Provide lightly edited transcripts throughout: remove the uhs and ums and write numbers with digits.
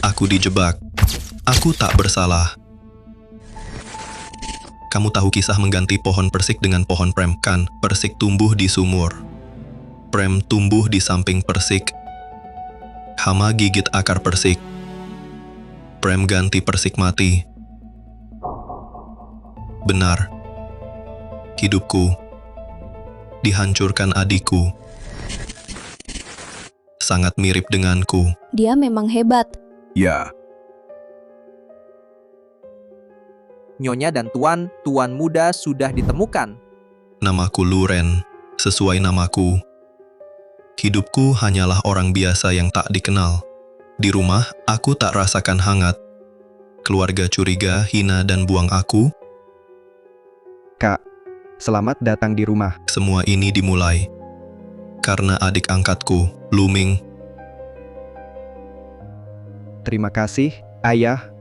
Aku dijebak. Aku tak bersalah. Kamu tahu kisah mengganti pohon persik dengan pohon prem, kan? Persik tumbuh di sumur. Prem tumbuh di samping persik. Hama gigit akar persik. Prem ganti persik mati. Benar. Hidupku dihancurkan adikku. Sangat mirip denganku. Dia memang hebat. Ya, Nyonya dan tuan muda sudah ditemukan. Namaku Luren, sesuai namaku. Hidupku hanyalah orang biasa yang tak dikenal. Di rumah, aku tak rasakan hangat. Keluarga curiga, hina, dan buang aku. Kak, selamat datang di rumah. Semua ini dimulai karena adik angkatku, Luming. Terima kasih, Ayah.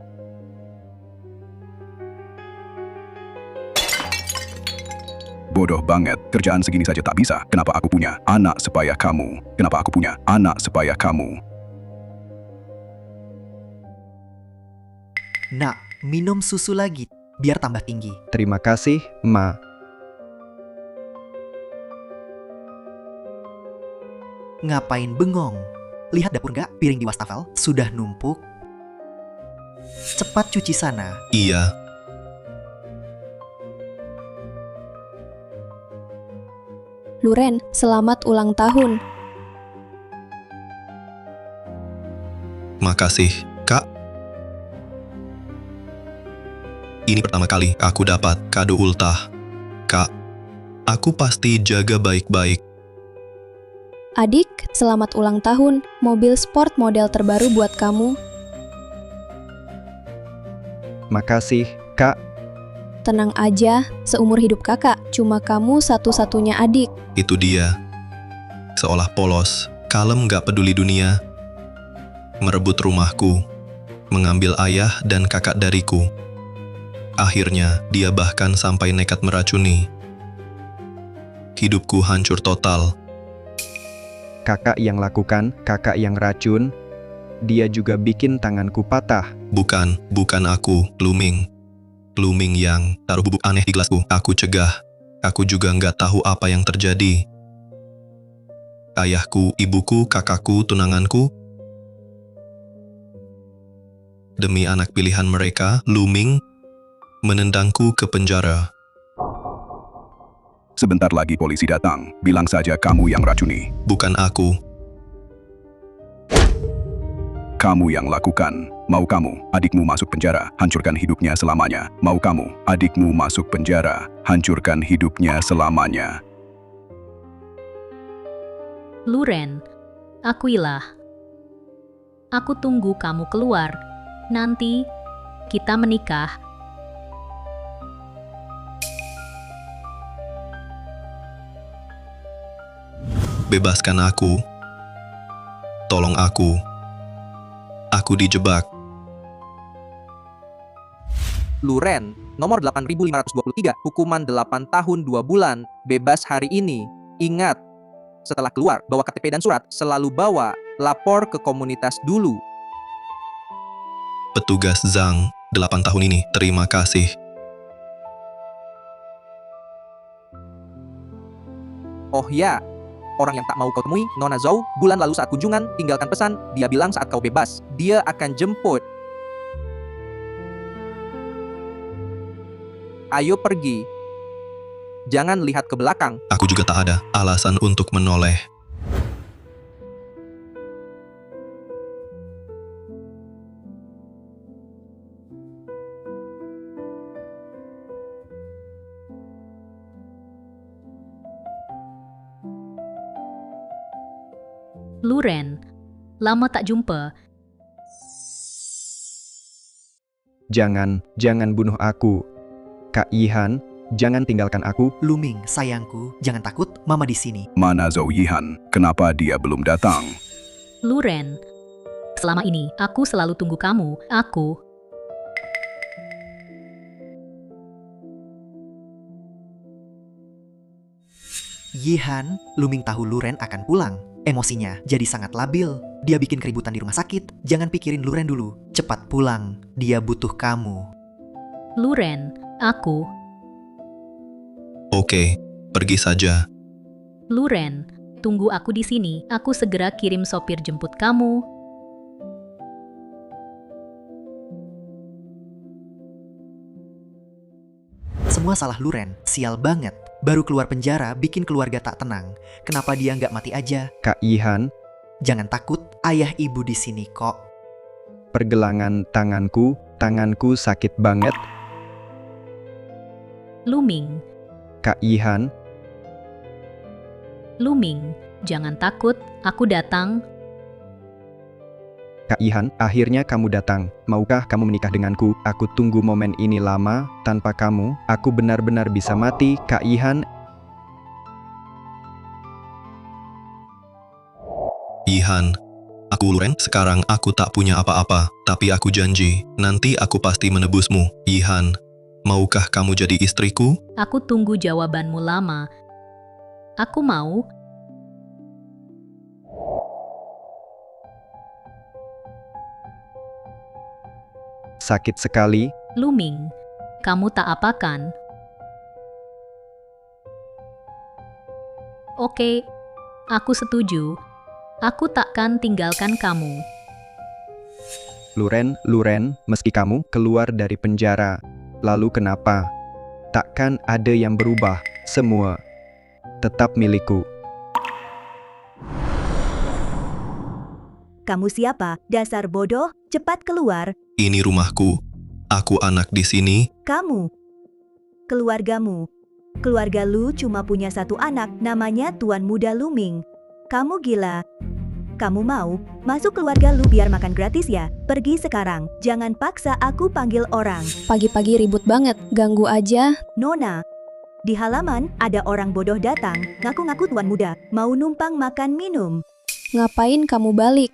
bodoh banget. Kerjaan segini saja tak bisa. Kenapa aku punya anak supaya kamu? Kenapa aku punya anak supaya kamu? Nak, minum susu lagi, biar tambah tinggi. Terima kasih, Ma. Ngapain bengong? Lihat dapur nggak? Piring di wastafel sudah numpuk. Cepat cuci sana. Iya, Luren, selamat ulang tahun. makasih, Kak. Ini pertama kali aku dapat kado ultah. Kak, aku pasti jaga baik-baik. Adik, selamat ulang tahun. Mobil sport model terbaru buat kamu. Makasih, Kak. Tenang aja, seumur hidup kakak, cuma kamu satu-satunya adik. Itu dia. Seolah polos, kalem gak peduli dunia. Merebut rumahku, mengambil ayah dan kakak dariku. Akhirnya, dia bahkan sampai nekat meracuni. Hidupku hancur total. Kakak yang lakukan, kakak yang racun. Dia juga bikin tanganku patah. Bukan aku, Luming. Luming yang taruh bubuk aneh di gelasku. Aku cegah. Aku juga nggak tahu apa yang terjadi. Ayahku, ibuku, kakakku, tunanganku. Demi anak pilihan mereka, Luming menendangku ke penjara. Sebentar lagi polisi datang. Bilang saja kamu yang racuni. Bukan aku. Kamu yang lakukan. Mau kamu, adikmu masuk penjara, hancurkan hidupnya selamanya. Mau kamu, adikmu masuk penjara, hancurkan hidupnya selamanya. Luren, akuilah. Aku tunggu kamu keluar. Nanti kita menikah. Bebaskan aku. Tolong aku. Aku dijebak. Luren, nomor 8523, hukuman 8 tahun 2 bulan, bebas hari ini. Ingat, setelah keluar, bawa KTP dan surat, selalu bawa, lapor ke komunitas dulu. Petugas Zhang, 8 tahun ini, terima kasih. Oh ya, orang yang tak mau kau temui, Nona Zhou, bulan lalu saat kunjungan, tinggalkan pesan, dia bilang saat kau bebas, dia akan jemput. Ayo pergi. Jangan lihat ke belakang. Aku juga tak ada alasan untuk menoleh. Luren, lama tak jumpa. Jangan bunuh aku. Kak Yihan, jangan tinggalkan aku. Luming, sayangku, jangan takut, mama di sini. Mana Zhou Yihan? Kenapa dia belum datang? Luren, selama ini aku selalu tunggu kamu. Yihan, Luming tahu Luren akan pulang. Emosinya jadi sangat labil. Dia bikin keributan di rumah sakit. Jangan pikirin Luren dulu. Cepat pulang. Dia butuh kamu. Luren, aku. Oke, pergi saja. Luren, tunggu aku di sini. Aku segera kirim sopir jemput kamu. Semua salah Luren. Sial banget. Baru keluar penjara bikin keluarga tak tenang. Kenapa dia nggak mati aja? Kak Ihan, Jangan takut. Ayah ibu di sini kok. pergelangan tanganku sakit banget. Luming, Kak Ihan, Luming, jangan takut. Aku datang. Kak Ihan, akhirnya kamu datang. Maukah kamu menikah denganku? Aku tunggu momen ini lama. Tanpa kamu, aku benar-benar bisa mati. Kak Ihan, Ihan, aku Luren, sekarang aku tak punya apa-apa, tapi aku janji, nanti aku pasti menebusmu. Ihan, maukah kamu jadi istriku? Aku tunggu jawabanmu lama. Aku mau. sakit sekali. Luming, kamu tak apa kan? Oke, aku setuju. Aku takkan tinggalkan kamu. Luren, meski kamu keluar dari penjara, lalu kenapa? Takkan ada yang berubah. Semua tetap milikku. Kamu siapa? Dasar bodoh, cepat keluar. Ini rumahku. Aku anak di sini. Kamu. Keluargamu. Keluarga lu cuma punya satu anak, namanya Tuan Muda Luming. Kamu gila. Kamu mau masuk keluarga lu biar makan gratis ya? Pergi sekarang. Jangan paksa aku panggil orang. Pagi-pagi ribut banget, ganggu aja. Nona. Di halaman, ada orang bodoh datang, ngaku-ngaku tuan muda, mau numpang makan minum. Ngapain kamu balik?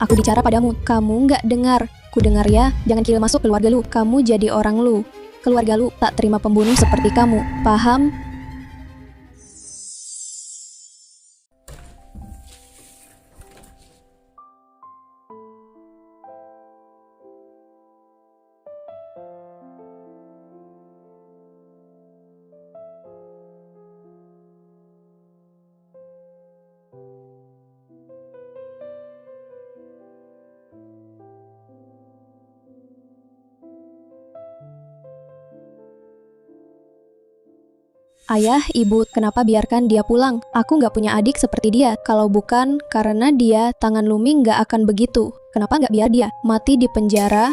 Aku bicara padamu, kamu nggak dengar. Ku dengar ya, jangan kirim masuk keluarga lu. Kamu jadi orang lu. Keluarga lu tak terima pembunuh seperti kamu, paham? Ayah, ibu, kenapa biarkan dia pulang? Aku nggak punya adik seperti dia. Kalau bukan karena dia, tangan Luming nggak akan begitu. Kenapa nggak biar dia mati di penjara?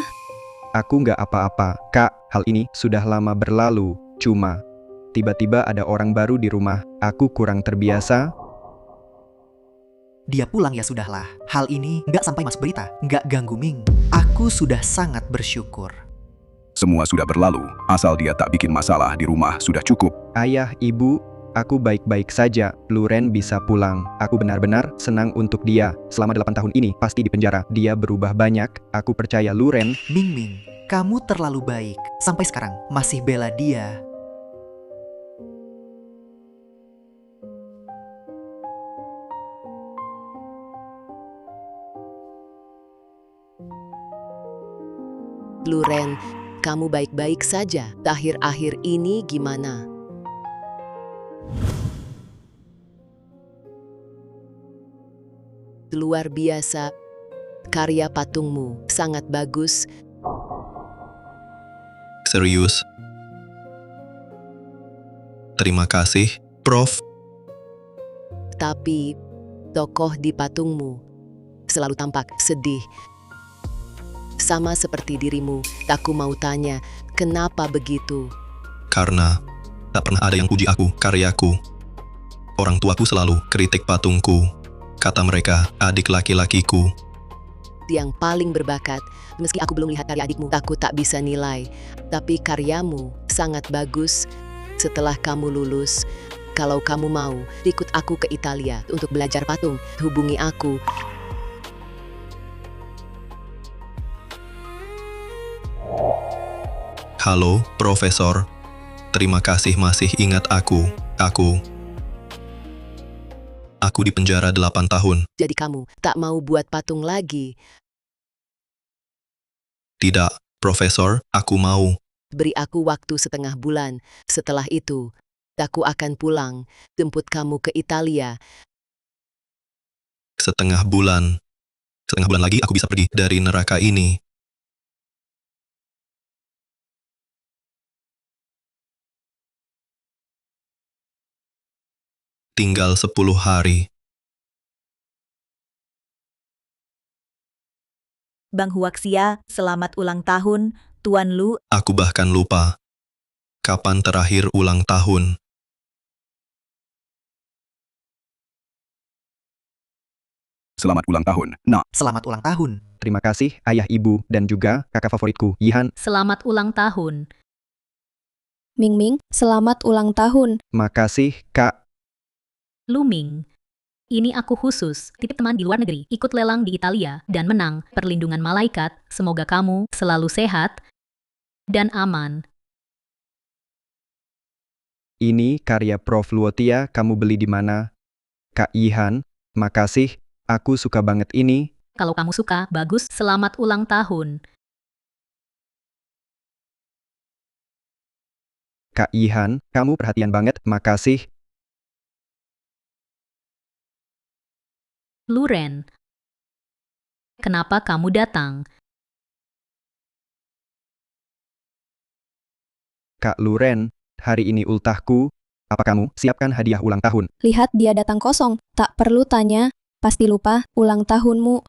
Aku nggak apa-apa, Kak. Hal ini sudah lama berlalu. Cuma, tiba-tiba ada orang baru di rumah. Aku kurang terbiasa. Dia pulang ya sudahlah. Hal ini nggak sampai masuk berita. Nggak ganggu Ming. Aku sudah sangat bersyukur. Semua sudah berlalu, asal dia tak bikin masalah di rumah sudah cukup. Ayah, ibu, aku baik-baik saja. Luren bisa pulang. Aku benar-benar senang untuk dia. Selama 8 tahun ini, pasti di penjara. Dia berubah banyak. Aku percaya Luren. Ming, kamu terlalu baik. Sampai sekarang masih bela dia. Luren, kamu baik-baik saja. Akhir-akhir ini gimana? Luar biasa. Karya patungmu sangat bagus. Serius. Terima kasih, Prof. Tapi tokoh di patungmu selalu tampak sedih. Sama seperti dirimu, aku mau tanya, kenapa begitu? Karena tak pernah ada yang puji aku, karyaku. Orang tuaku selalu kritik patungku. Kata mereka, adik laki-lakiku. Yang paling berbakat, meski aku belum lihat karya adikmu, aku tak bisa nilai. Tapi karyamu sangat bagus. Setelah kamu lulus, kalau kamu mau, ikut aku ke Italia untuk belajar patung. Hubungi aku. Halo, Profesor. Terima kasih masih ingat aku. Aku di penjara 8 tahun. Jadi kamu tak mau buat patung lagi. Tidak, Profesor, aku mau. Beri aku waktu setengah bulan. Setelah itu, aku akan pulang, jemput kamu ke Italia. Setengah bulan. Setengah bulan lagi aku bisa pergi dari neraka ini. Tinggal 10 hari. Bang Huaxia, selamat ulang tahun, Tuan Lu. Aku bahkan lupa. Kapan terakhir ulang tahun? Selamat ulang tahun, Nak. Selamat ulang tahun. Terima kasih ayah, ibu, dan juga kakak favoritku, Yihan. Selamat ulang tahun. Ming Ming, selamat ulang tahun. Makasih, Kak. Luming. Ini aku khusus, titip teman di luar negeri, ikut lelang di Italia, dan menang. Perlindungan malaikat, semoga kamu selalu sehat dan aman. Ini karya Prof. Luotia, kamu beli di mana? Kak Yihan, makasih. Aku suka banget ini. Kalau kamu suka, bagus, selamat ulang tahun. Kak Yihan, kamu perhatian banget, makasih. Luren. Kenapa kamu datang? Kak Luren, hari ini ultahku. Apa kamu siapkan hadiah ulang tahun? Lihat dia datang kosong, tak perlu tanya, pasti lupa ulang tahunmu.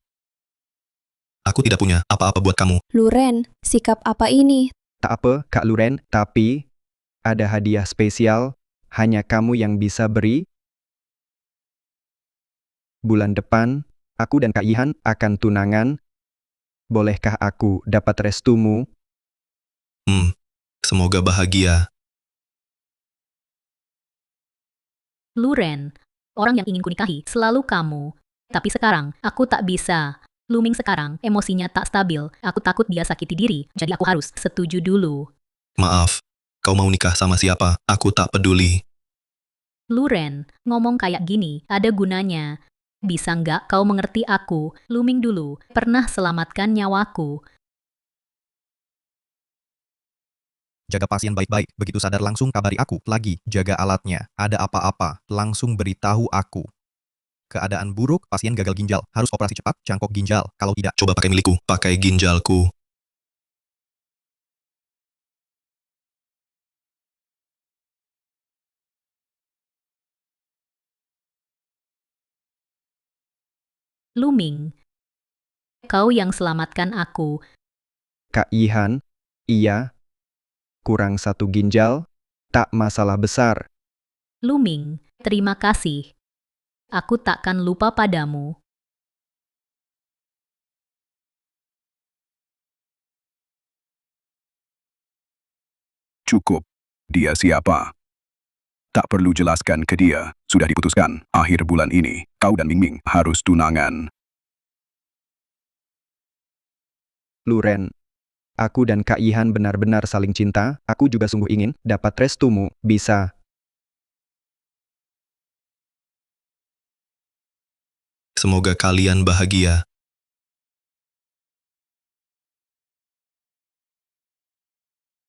Aku tidak punya apa-apa buat kamu. Luren, sikap apa ini? Tak apa, Kak Luren, tapi ada hadiah spesial, hanya kamu yang bisa beri. Bulan depan, aku dan Kak Yihan akan tunangan. Bolehkah aku dapat restumu? Semoga bahagia. Luren. Orang yang ingin kunikahi selalu kamu. Tapi sekarang, aku tak bisa. Luming sekarang, emosinya tak stabil. Aku takut dia sakiti diri, jadi aku harus setuju dulu. Maaf, kau mau nikah sama siapa? Aku tak peduli. Luren, ngomong kayak gini, ada gunanya. Bisa nggak kau mengerti aku? Luming dulu, pernah selamatkan nyawaku. Jaga pasien baik-baik, begitu sadar langsung kabari aku. Lagi, jaga alatnya. Ada apa-apa, langsung beritahu aku. Keadaan buruk, pasien gagal ginjal. Harus operasi cepat, cangkok ginjal. Kalau tidak, Coba pakai milikku, pakai ginjalku. Luming. Kau yang selamatkan aku. Kak Yihan, iya. Kurang satu ginjal, tak masalah besar. Luming, terima kasih. Aku takkan lupa padamu. Cukup. Dia siapa? Tak perlu jelaskan ke dia. Sudah diputuskan. Akhir bulan ini, kau dan Ming Ming harus tunangan. Luren, aku dan Kak Yihan benar-benar saling cinta. Aku juga sungguh ingin dapat restumu. Bisa. Semoga kalian bahagia.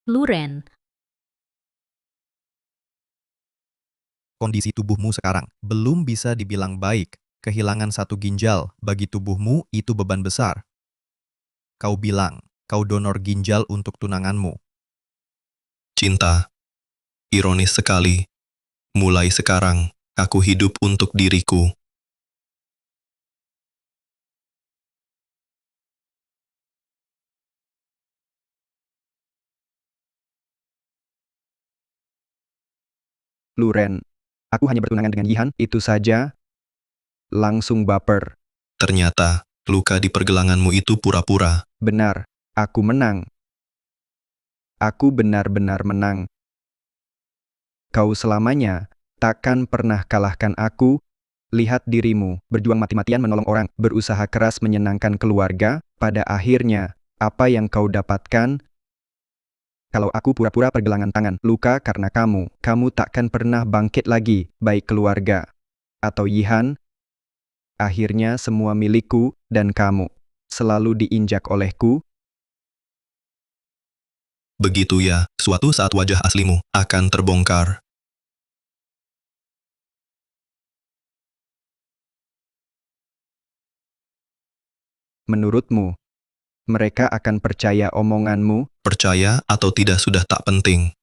Luren, kondisi tubuhmu sekarang belum bisa dibilang baik. Kehilangan satu ginjal, bagi tubuhmu itu beban besar. Kau bilang, kau donor ginjal untuk tunanganmu. Cinta. Ironis sekali. Mulai sekarang, aku hidup untuk diriku. Luren, aku hanya bertunangan dengan Yihan, itu saja. Langsung baper. Ternyata, luka di pergelanganmu itu pura-pura. Benar, aku menang. Aku benar-benar menang. Kau selamanya takkan pernah kalahkan aku. Lihat dirimu, berjuang mati-matian menolong orang, berusaha keras menyenangkan keluarga. Pada akhirnya, apa yang kau dapatkan? Kalau aku pura-pura pergelangan tangan, luka karena kamu takkan pernah bangkit lagi, baik keluarga atau Yihan. Akhirnya semua milikku dan kamu selalu diinjak olehku. Begitu ya, suatu saat wajah aslimu akan terbongkar. Menurutmu, mereka akan percaya omonganmu? Percaya atau tidak sudah tak penting.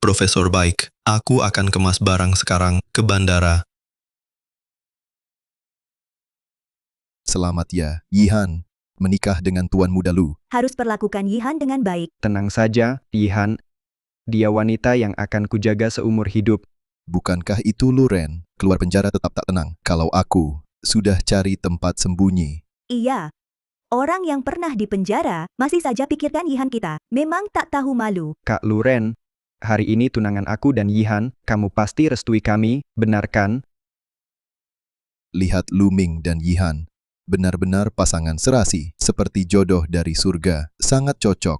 Profesor baik, aku akan kemas barang sekarang ke bandara. Selamat ya, Yihan. Menikah dengan Tuan Muda Lu. Harus perlakukan Yihan dengan baik. Tenang saja, Yihan. Dia wanita yang akan kujaga seumur hidup. Bukankah itu Lu Ren? Keluar penjara tetap tak tenang. Kalau aku sudah cari tempat sembunyi. Iya. Orang yang pernah di penjara masih saja pikirkan Yihan kita. Memang tak tahu malu. Kak Luren, hari ini tunangan aku dan Yihan, kamu pasti restui kami, benar kan? Lihat Lu Ming dan Yihan. Benar-benar pasangan serasi, seperti jodoh dari surga, sangat cocok.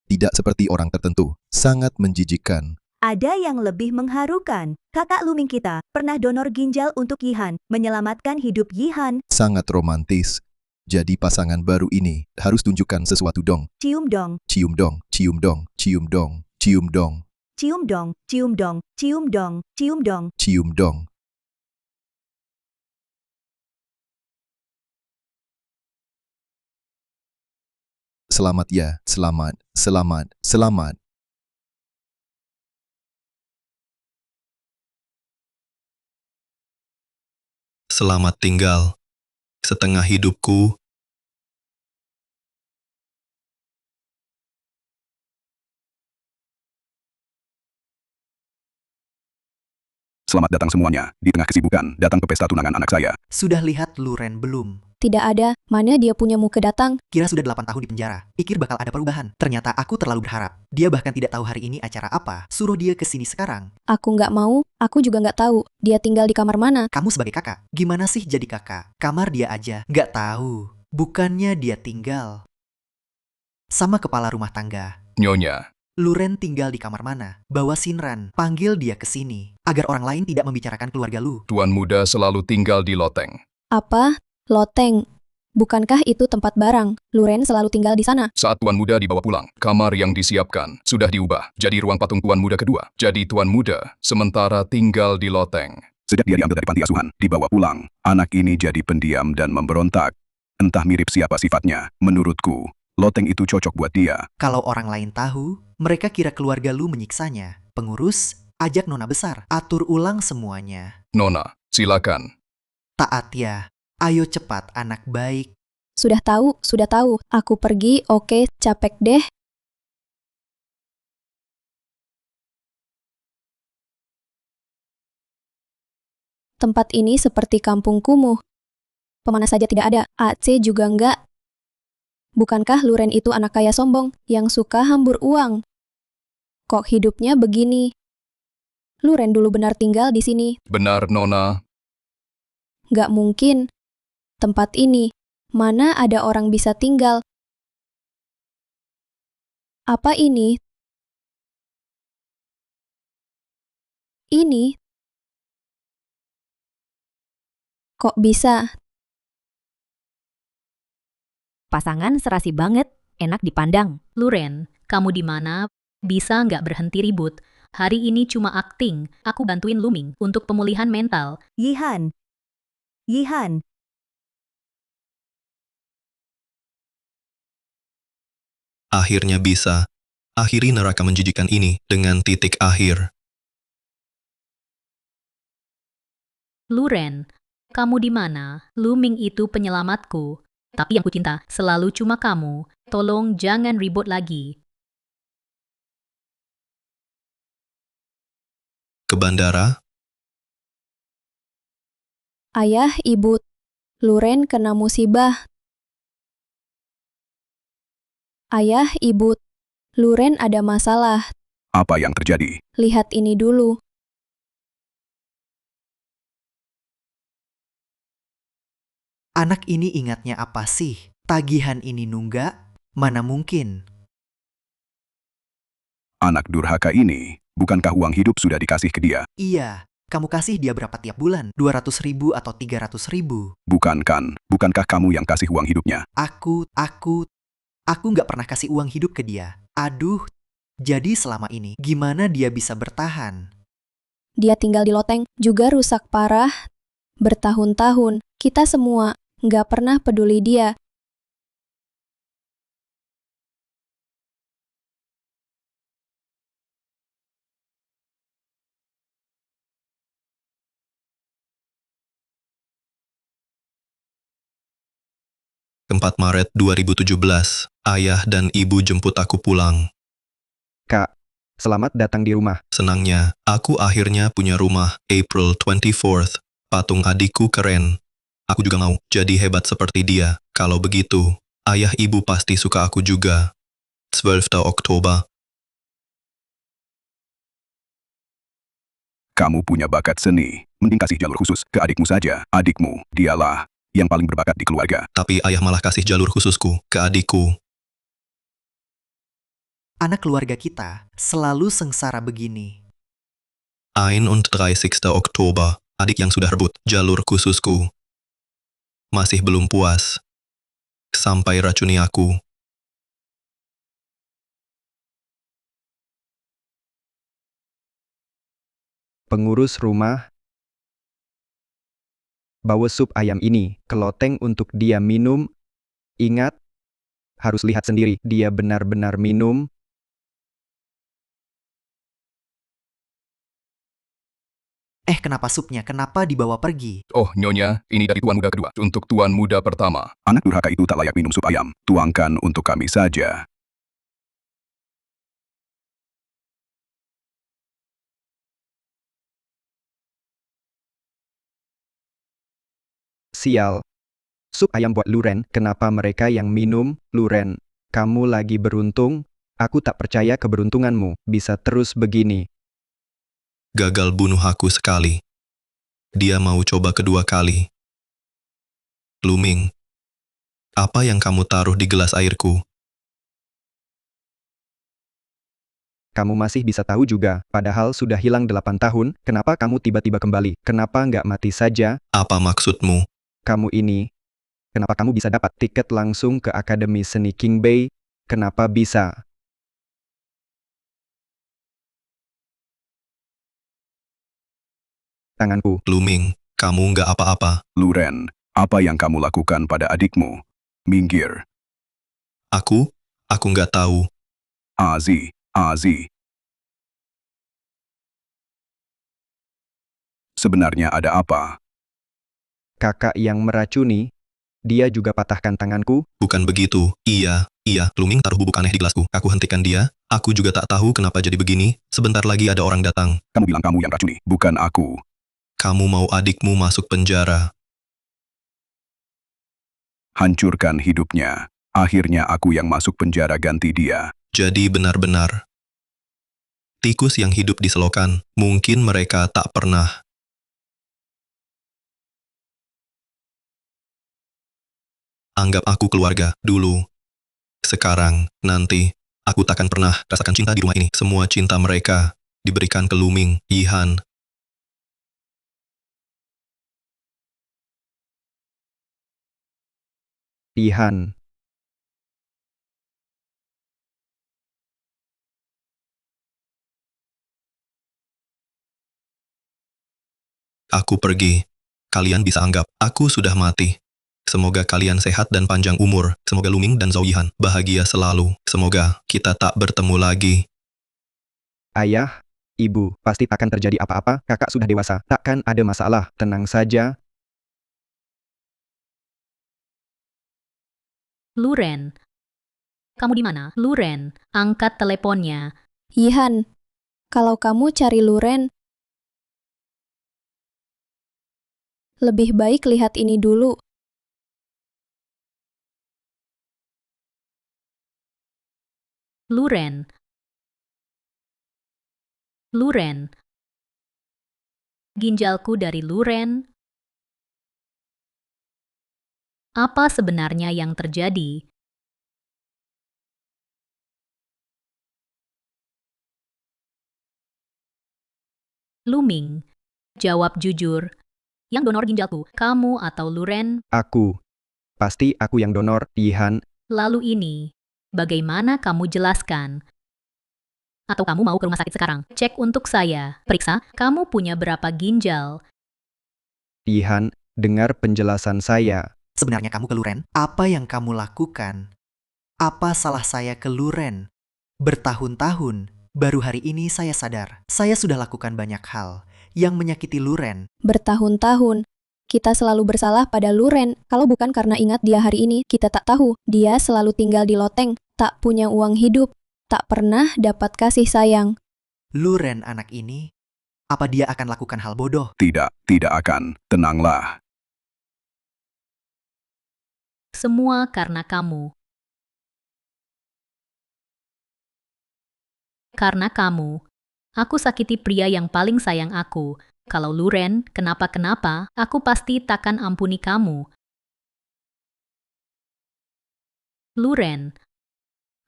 Tidak seperti orang tertentu, sangat menjijikkan. Ada yang lebih mengharukan. Kakak Luming kita pernah donor ginjal untuk Yihan, menyelamatkan hidup Yihan. Sangat romantis. Jadi pasangan baru ini harus tunjukkan sesuatu dong. Cium dong, Cium dong, cium dong, cium dong, cium dong, cium dong, cium dong, cium dong, cium dong. cium dong. Selamat ya, selamat, selamat, selamat. Selamat tinggal. Setengah hidupku. Selamat datang semuanya. Di tengah kesibukan, datang ke pesta tunangan anak saya. Sudah lihat Luren belum? Tidak ada, mana dia punya muka datang. Kira sudah 8 tahun di penjara. Pikir bakal ada perubahan. Ternyata aku terlalu berharap. Dia bahkan tidak tahu hari ini acara apa. Suruh dia ke sini sekarang. Aku nggak mau, aku juga nggak tahu. Dia tinggal di kamar mana. Kamu sebagai kakak, gimana sih jadi kakak? Kamar dia aja, nggak tahu. Bukannya dia tinggal sama kepala rumah tangga. Nyonya, Luren tinggal di kamar mana? Bawa Sinran, panggil dia ke sini. Agar orang lain tidak membicarakan keluarga lu. Tuan Muda selalu tinggal di loteng. Apa? Loteng. Bukankah itu tempat barang? Luren selalu tinggal di sana. Saat Tuan Muda dibawa pulang, kamar yang disiapkan sudah diubah jadi ruang patung Tuan Muda kedua. Jadi Tuan Muda sementara tinggal di loteng. Sejak dia diambil dari panti asuhan, dibawa pulang, anak ini jadi pendiam dan memberontak. Entah mirip siapa sifatnya, menurutku, loteng itu cocok buat dia. Kalau orang lain tahu, mereka kira keluarga lu menyiksanya. Pengurus, ajak nona besar. Atur ulang semuanya. Nona, silakan. Taat ya. Ayo cepat, anak baik. Sudah tahu, sudah tahu. Aku pergi, oke, capek deh. Tempat ini seperti kampung kumuh. Pemanah saja tidak ada, AC juga enggak. Bukankah Luren itu anak kaya sombong, yang suka hambur uang? Kok hidupnya begini? Luren dulu benar tinggal di sini. Benar, Nona. Nggak mungkin. Tempat ini, mana ada orang bisa tinggal? Apa ini? Ini? Kok bisa? Pasangan serasi banget, enak dipandang. Luren, kamu di mana? Bisa nggak berhenti ribut? Hari ini cuma akting, aku bantuin Luming untuk pemulihan mental. Yihan. Yihan. Akhirnya bisa. Akhiri neraka menjijikan ini dengan titik akhir. Luren, kamu di mana? Luming itu penyelamatku. Tapi yang kucinta selalu cuma kamu. Tolong jangan ribut lagi. Ke bandara, Ayah, ibu, Luren kena musibah. Ayah, ibu, Luren ada masalah. Apa yang terjadi? Lihat ini dulu. Anak ini ingatnya apa sih? Tagihan ini nunggak? Mana mungkin? Anak durhaka ini, bukankah uang hidup sudah dikasih ke dia? Iya, kamu kasih dia berapa tiap bulan? 200.000 atau 300.000? Bukankah kamu yang kasih uang hidupnya? Aku nggak pernah kasih uang hidup ke dia. Aduh, jadi selama ini gimana dia bisa bertahan? Dia tinggal di loteng, juga rusak parah. Bertahun-tahun, kita semua nggak pernah peduli dia. Maret 2017, ayah dan ibu jemput aku pulang. Kak, selamat datang di rumah. Senangnya, aku akhirnya punya rumah. April 24th, patung adikku keren. Aku juga mau jadi hebat seperti dia. Kalau begitu, ayah ibu pasti suka aku juga. 12 Oktober. Kamu punya bakat seni, mending kasih jalur khusus ke adikmu saja. Adikmu, dialah yang paling berbakat di keluarga. Tapi ayah malah kasih jalur khususku ke adikku. Anak keluarga kita selalu sengsara begini. 31 Oktober, adik yang sudah rebut jalur khususku. Masih belum puas. Sampai racuni aku. Pengurus rumah, bawa sup ayam ini ke loteng untuk dia minum. Ingat, harus lihat sendiri dia benar-benar minum. Kenapa supnya? Kenapa dibawa pergi? Oh, Nyonya, ini dari tuan muda kedua. Untuk tuan muda pertama. Anak durhaka itu tak layak minum sup ayam. Tuangkan untuk kami saja. Sial. Sup ayam buat Luren, kenapa mereka yang minum? Luren, kamu lagi beruntung? Aku tak percaya keberuntunganmu bisa terus begini. Gagal bunuh aku sekali. Dia mau coba kedua kali. Luming, apa yang kamu taruh di gelas airku? Kamu masih bisa tahu juga, padahal sudah hilang 8 tahun, kenapa kamu tiba-tiba kembali? Kenapa nggak mati saja? Apa maksudmu? Kamu ini, kenapa kamu bisa dapat tiket langsung ke Akademi Seni King Bay? Kenapa bisa? Tanganku. Luming, kamu nggak apa-apa. Luren, apa yang kamu lakukan pada adikmu? Minggir. Aku nggak tahu. Azi. Sebenarnya ada apa? Kakak yang meracuni, dia juga patahkan tanganku. Bukan begitu. Iya, Luming taruh bubuk aneh di gelasku. Aku hentikan dia. Aku juga tak tahu kenapa jadi begini. Sebentar lagi ada orang datang. Kamu bilang kamu yang racuni, bukan aku. Kamu mau adikmu masuk penjara. Hancurkan hidupnya. Akhirnya aku yang masuk penjara ganti dia. Jadi benar-benar. Tikus yang hidup di selokan, mungkin mereka tak pernah. Anggap aku keluarga, dulu. Sekarang, nanti, aku takkan pernah rasakan cinta di rumah ini. Semua cinta mereka diberikan ke Luming, Yihan. Ihan. Aku pergi. Kalian bisa anggap aku sudah mati. Semoga kalian sehat dan panjang umur. Semoga Luming dan Zhao Yihan bahagia selalu. Semoga kita tak bertemu lagi. Ayah, ibu, pasti takkan terjadi apa-apa, kakak sudah dewasa, takkan ada masalah, tenang saja. Luren. Kamu di mana? Luren, angkat teleponnya. Yihan, kalau kamu cari Luren, lebih baik lihat ini dulu. Luren. Ginjalku dari Luren. Apa sebenarnya yang terjadi? Luming, jawab jujur. Yang donor ginjalku, kamu atau Luren? Aku. Pasti aku yang donor, Yihan. Lalu ini, bagaimana kamu jelaskan? Atau kamu mau ke rumah sakit sekarang? Cek untuk saya. Periksa, kamu punya berapa ginjal? Yihan, dengar penjelasan saya. Sebenarnya kamu ke Luren? Apa yang kamu lakukan? Apa salah saya ke Luren? Bertahun-tahun, baru hari ini saya sadar. Saya sudah lakukan banyak hal yang menyakiti Luren. Bertahun-tahun, kita selalu bersalah pada Luren. Kalau bukan karena ingat dia hari ini, kita tak tahu. Dia selalu tinggal di loteng, tak punya uang hidup, tak pernah dapat kasih sayang. Luren anak ini, apa dia akan lakukan hal bodoh? Tidak akan. Tenanglah. Semua karena kamu. Karena kamu, aku sakiti pria yang paling sayang aku. Kalau Luren kenapa-kenapa, aku pasti takkan ampuni kamu. Luren,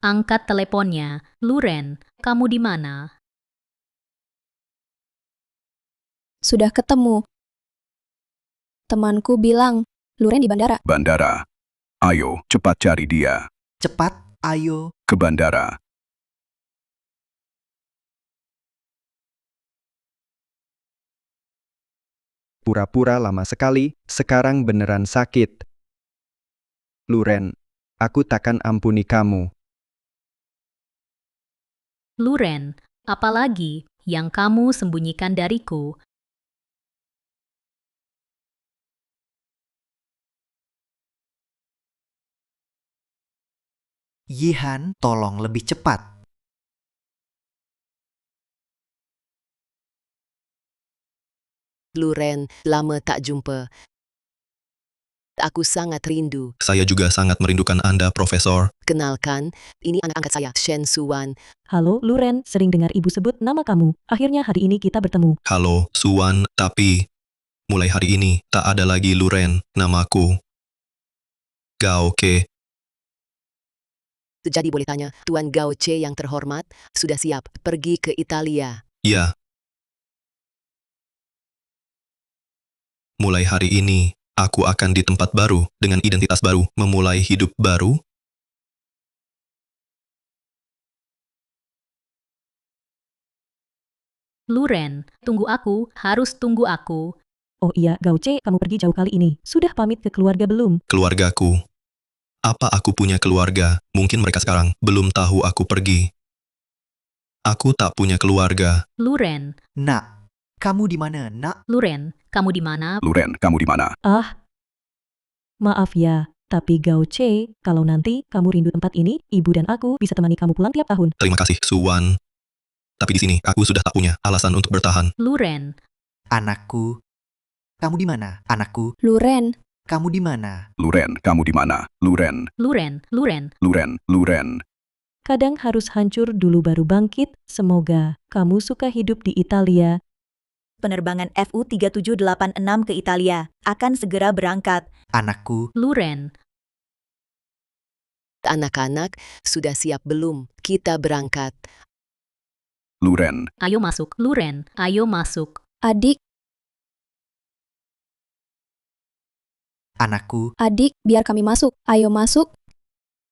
angkat teleponnya. Luren, kamu di mana? Sudah ketemu. Temanku bilang, Luren di bandara. Bandara. Ayo, cepat cari dia. Cepat, ayo. Ke bandara. Pura-pura lama sekali, sekarang beneran sakit. Luren, aku takkan ampuni kamu. Luren, apalagi yang kamu sembunyikan dariku? Yihan, tolong lebih cepat. Luren, lama tak jumpa. Aku sangat rindu. Saya juga sangat merindukan Anda, Profesor. Kenalkan, ini anak angkat saya, Shen Suwan. Halo, Luren, sering dengar ibu sebut nama kamu. Akhirnya hari ini kita bertemu. Halo, Suwan, tapi mulai hari ini tak ada lagi Luren, namaku Gao Ke. Jadi boleh tanya, Tuan Gao Che yang terhormat, sudah siap pergi ke Italia? Ya. Mulai hari ini, aku akan di tempat baru, dengan identitas baru, memulai hidup baru. Luren, tunggu aku, harus tunggu aku. Oh iya, Gauce, kamu pergi jauh kali ini. Sudah pamit ke keluarga belum? Keluargaku. Apa aku punya keluarga? Mungkin mereka sekarang belum tahu aku pergi. Aku tak punya keluarga. Luren, Nak, kamu di mana, Nak? Luren, kamu di mana? Luren, kamu di mana? Ah, maaf ya. Tapi Gauce, kalau nanti kamu rindu tempat ini, ibu dan aku bisa temani kamu pulang tiap tahun. Terima kasih, Suwan. Tapi di sini, aku sudah tak punya alasan untuk bertahan. Luren, Anakku. Kamu di mana, anakku? Luren, Kamu di mana? Luren, kamu di mana? Luren, Luren, Luren. Luren, Luren. Kadang harus hancur dulu baru bangkit. Semoga kamu suka hidup di Italia. Penerbangan FU-3786 ke Italia akan segera berangkat. Anakku. Luren, Anak-anak, sudah siap belum? Kita berangkat. Luren, ayo masuk. Luren, ayo masuk. adik, Anakku. adik, biar kami masuk. Ayo masuk.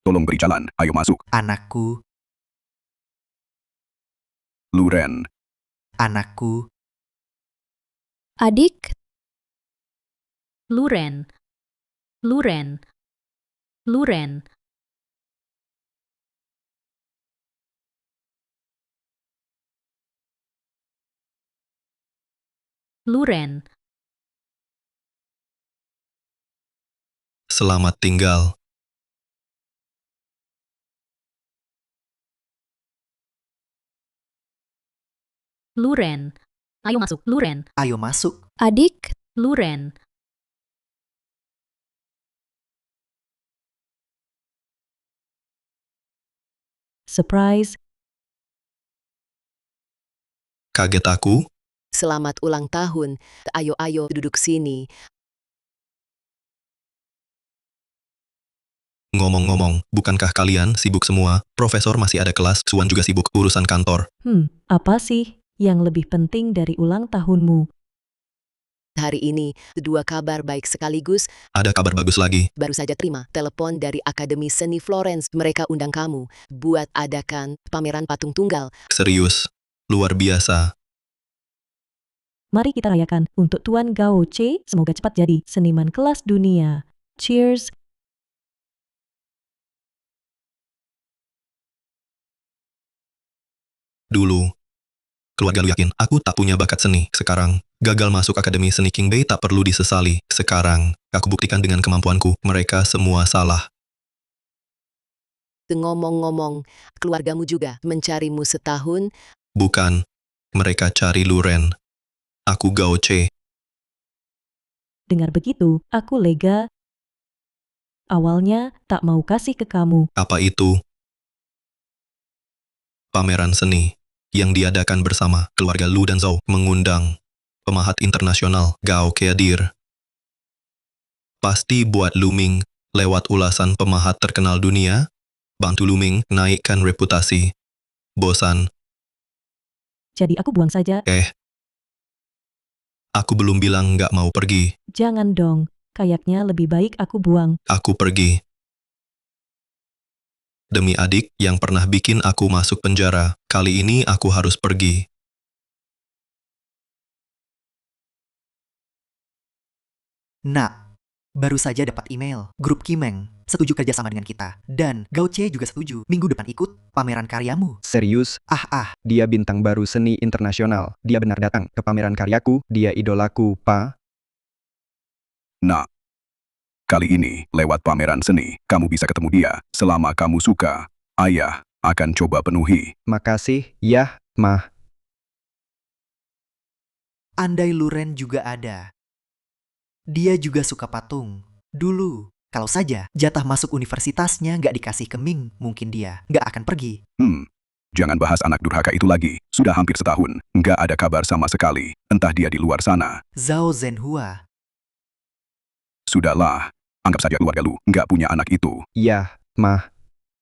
tolong beri jalan. Ayo masuk. Anakku. Luren, Anakku. Adik, Luren, Luren, Luren. Luren, Selamat tinggal. Luren. Ayo masuk, Luren. Ayo masuk. adik, Luren, Surprise. Kaget aku? Selamat ulang tahun. Ayo duduk sini. Ngomong-ngomong, bukankah kalian sibuk semua? Profesor masih ada kelas, Suwan juga sibuk urusan kantor. Apa sih? yang lebih penting dari ulang tahunmu. Hari ini, 2 kabar baik sekaligus. Ada kabar bagus lagi. Baru saja terima telepon dari Akademi Seni Florence. Mereka undang kamu buat adakan pameran patung tunggal. Serius. Luar biasa. Mari kita rayakan untuk Tuan Gao Che, semoga cepat jadi seniman kelas dunia. Cheers! Dulu, keluarga lu yakin aku tak punya bakat seni. Sekarang, gagal masuk Akademi Seni King Bei tak perlu disesali. Sekarang, aku buktikan dengan kemampuanku. Mereka semua salah. Ngomong-ngomong, keluargamu juga mencarimu setahun. Bukan. Mereka cari Luren. Aku Gao Che. Dengar begitu, aku lega. Awalnya tak mau kasih ke kamu. Apa itu? Pameran seni yang diadakan bersama keluarga Lu dan Zhou mengundang pemahat internasional Gao Keadir. Pasti buat Lu Ming lewat ulasan pemahat terkenal dunia, bantu Lu Ming naikkan reputasi. Bosan. Jadi aku buang saja. Aku belum bilang nggak mau pergi. Jangan dong, kayaknya lebih baik aku buang. Aku pergi. Demi adik yang pernah bikin aku masuk penjara, kali ini aku harus pergi. Nak, baru saja dapat email. Grup Kimeng setuju kerjasama dengan kita. Dan Gao Che juga setuju. Minggu depan ikut pameran karyamu. Serius? Dia bintang baru seni internasional. Dia benar datang ke pameran karyaku. Dia idolaku, Pa. Nah, kali ini lewat pameran seni, kamu bisa ketemu dia. Selama kamu suka, ayah akan coba penuhi. Makasih, Yah, Mah. Andai Luren juga ada. Dia juga suka patung. Dulu, kalau saja jatah masuk universitasnya nggak dikasih ke Ming, mungkin dia nggak akan pergi. Jangan bahas anak durhaka itu lagi. Sudah hampir setahun, nggak ada kabar sama sekali. Entah dia di luar sana. Zhao Zhenhua. Sudahlah, anggap saja keluarga lu nggak punya anak itu. Yah, Mah.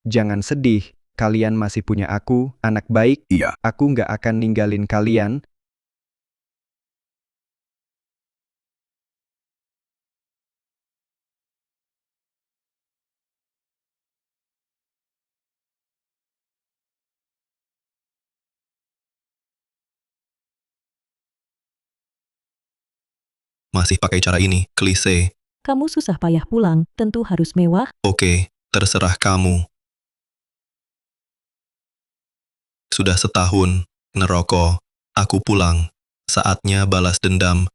Jangan sedih. Kalian masih punya aku, anak baik. Iya. Aku nggak akan ninggalin kalian. Masih pakai cara ini, klise. Kamu susah payah pulang, tentu harus mewah. Oke, terserah kamu. Sudah setahun, ngerokok. Aku pulang. Saatnya balas dendam.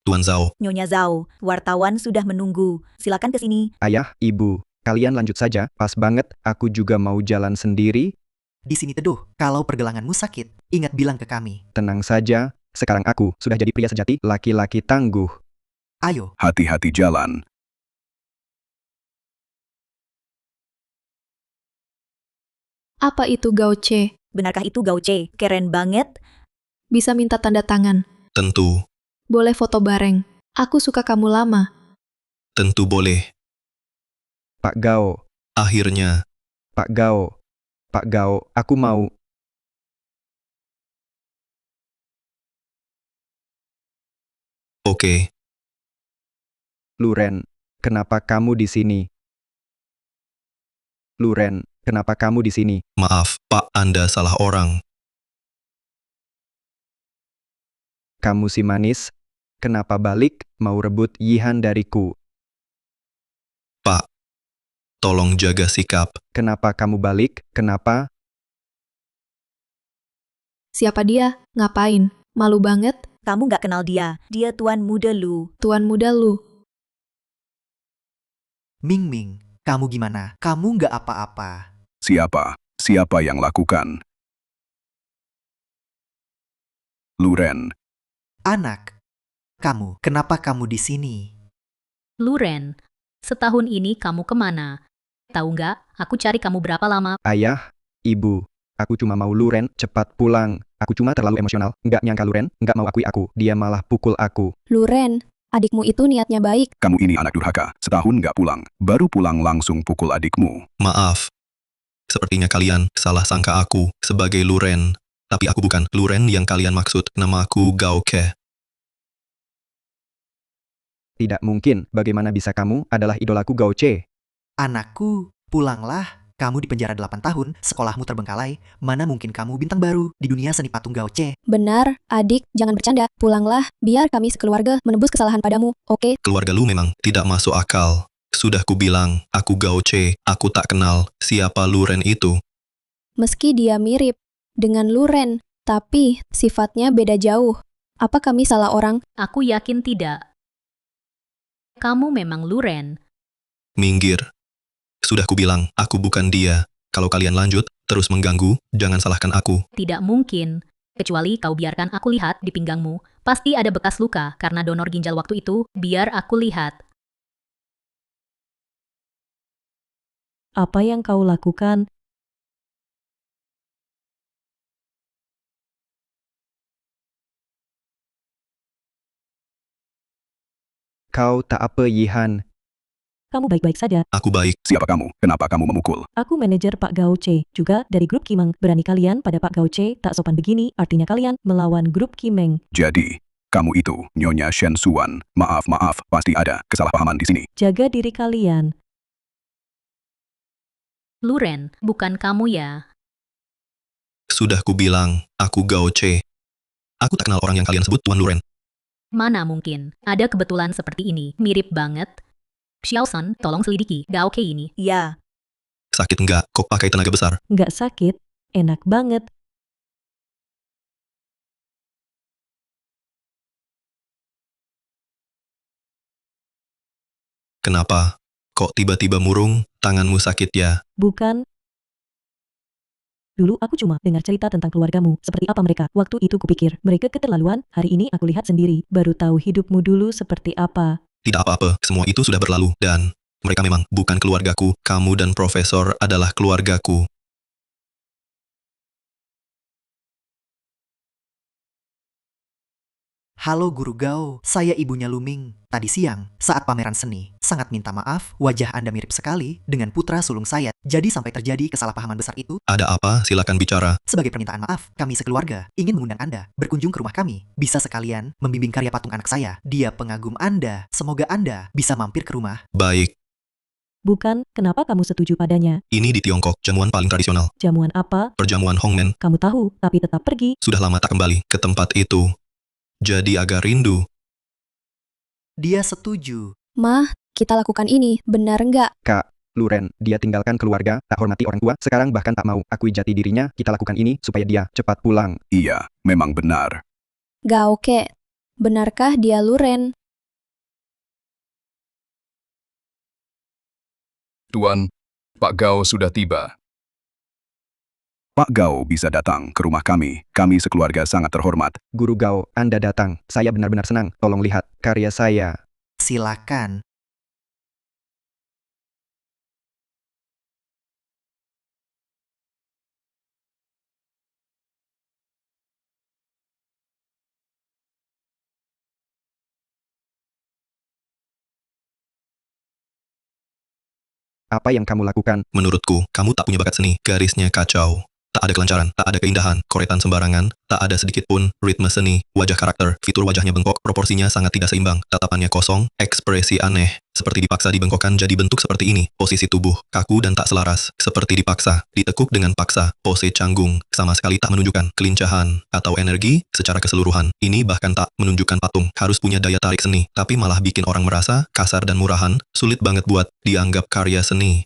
Tuan Zhao, Nyonya Zhao, wartawan sudah menunggu. Silakan ke sini. Ayah, Ibu, kalian lanjut saja. Pas banget, aku juga mau jalan sendiri. Di sini teduh, kalau pergelanganmu sakit, ingat bilang ke kami. Tenang saja, sekarang aku sudah jadi pria sejati, laki-laki tangguh. Ayo. Hati-hati jalan. Apa itu Gao Che? Benarkah itu Gao Che? Keren banget. Bisa minta tanda tangan. tentu, Boleh foto bareng. Aku suka kamu lama. tentu boleh. Pak Gao, Akhirnya, Pak Gao, Pak Gao, aku mau. oke. Luren, kenapa kamu di sini? Luren, kenapa kamu di sini? Maaf, Pak, Anda salah orang. Kamu si manis, kenapa balik mau rebut Yihan dariku? Pak, tolong jaga sikap. Kenapa kamu balik? Kenapa? Siapa dia? Ngapain? Malu banget. Kamu nggak kenal dia. Dia tuan muda Lu. Tuan muda Lu. Ming Ming, kamu gimana? Kamu nggak apa-apa. Siapa? Siapa yang lakukan? Luren. Anak, kamu, kenapa kamu di sini? Luren, setahun ini kamu kemana? Tahu nggak, aku cari kamu berapa lama? Ayah, Ibu, aku cuma mau Luren cepat pulang. Aku cuma terlalu emosional. Nggak nyangka Luren, nggak mau akui aku. Dia malah pukul aku. Luren, adikmu itu niatnya baik. Kamu ini anak durhaka. Setahun nggak pulang. Baru pulang langsung pukul adikmu. Maaf, Sepertinya kalian salah sangka aku sebagai Luren. Tapi aku bukan Luren yang kalian maksud. Nama aku Gao Ke. Tidak mungkin, bagaimana bisa kamu adalah idolaku Gao Che? Anakku, pulanglah. Kamu di penjara 8 tahun, sekolahmu terbengkalai. Mana mungkin kamu bintang baru di dunia seni patung Gao Che? Benar, adik, jangan bercanda. Pulanglah, biar kami sekeluarga menebus kesalahan padamu, oke? Keluarga lu memang tidak masuk akal. Sudah kubilang, aku Gao Che. Aku tak kenal siapa Luren itu. Meski dia mirip dengan Luren, tapi sifatnya beda jauh. Apa kami salah orang? Aku yakin tidak. Kamu memang Luren. Minggir. Sudah kubilang, aku bukan dia. Kalau kalian lanjut, terus mengganggu, jangan salahkan aku. Tidak mungkin. Kecuali kau biarkan aku lihat di pinggangmu. Pasti ada bekas luka karena donor ginjal waktu itu. Biar aku lihat. Apa yang kau lakukan? Kau tak apa, Yihan. Kamu baik-baik saja. Aku baik. Siapa kamu? Kenapa kamu memukul? Aku manajer Pak Gao Che, juga dari grup Kimeng. Berani kalian pada Pak Gao Che tak sopan begini, artinya kalian melawan grup Kimeng. Jadi, kamu itu Nyonya Shen Suan. Maaf, pasti ada kesalahpahaman di sini. Jaga diri kalian. Luren, bukan kamu ya? Sudah kubilang, aku Gao Che. Aku tak kenal orang yang kalian sebut Tuan Luren. Mana mungkin. Ada kebetulan seperti ini. Mirip banget. Xiaosan, tolong selidiki Gao Ke ini. Ya, Sakit enggak? Kok pakai tenaga besar? Nggak sakit, enak banget. Kenapa? Kok tiba-tiba murung? Tanganmu sakit ya? Bukan. Dulu aku cuma dengar cerita tentang keluargamu, seperti apa mereka. Waktu itu kupikir, mereka keterlaluan. Hari ini aku lihat sendiri, baru tahu hidupmu dulu seperti apa. Tidak apa-apa, semua itu sudah berlalu. Dan mereka memang bukan keluargaku. Kamu dan Profesor adalah keluargaku. Halo Guru Gao, saya ibunya Luming. Tadi siang, saat pameran seni, sangat minta maaf, wajah Anda mirip sekali dengan putra sulung saya. Jadi sampai terjadi kesalahpahaman besar itu, Ada apa? Silakan bicara. sebagai permintaan maaf, kami sekeluarga ingin mengundang Anda berkunjung ke rumah kami. Bisa sekalian membimbing karya patung anak saya. Dia pengagum Anda. Semoga Anda bisa mampir ke rumah. Baik, Bukan, kenapa kamu setuju padanya? ini di Tiongkok, jamuan paling tradisional. Jamuan apa? Perjamuan Hongmen. Kamu tahu, tapi tetap pergi. Sudah lama tak kembali ke tempat itu. Jadi agak rindu. Dia setuju. Mah, kita lakukan ini, benar nggak? Kak, Luren, dia tinggalkan keluarga, tak hormati orang tua, sekarang bahkan tak mau akui jati dirinya. Kita lakukan ini supaya dia cepat pulang. Iya, memang benar. Gao Ke, benarkah dia Luren? Tuan, Pak Gao sudah tiba. Pak Gao bisa datang ke rumah kami. Kami sekeluarga sangat terhormat. Guru Gao, Anda datang. Saya benar-benar senang. Tolong lihat karya saya. Silakan. Apa yang kamu lakukan? Menurutku, kamu tak punya bakat seni. Garisnya kacau. Tak ada kelancaran, tak ada keindahan, koretan sembarangan, tak ada sedikit pun ritme seni, wajah karakter, fitur wajahnya bengkok, proporsinya sangat tidak seimbang, tatapannya kosong, ekspresi aneh, seperti dipaksa dibengkokkan jadi bentuk seperti ini, posisi tubuh, kaku dan tak selaras, seperti dipaksa, ditekuk dengan paksa, pose canggung, sama sekali tak menunjukkan kelincahan atau energi secara keseluruhan. Ini bahkan tak menunjukkan patung, harus punya daya tarik seni, tapi malah bikin orang merasa kasar dan murahan, sulit banget buat dianggap karya seni.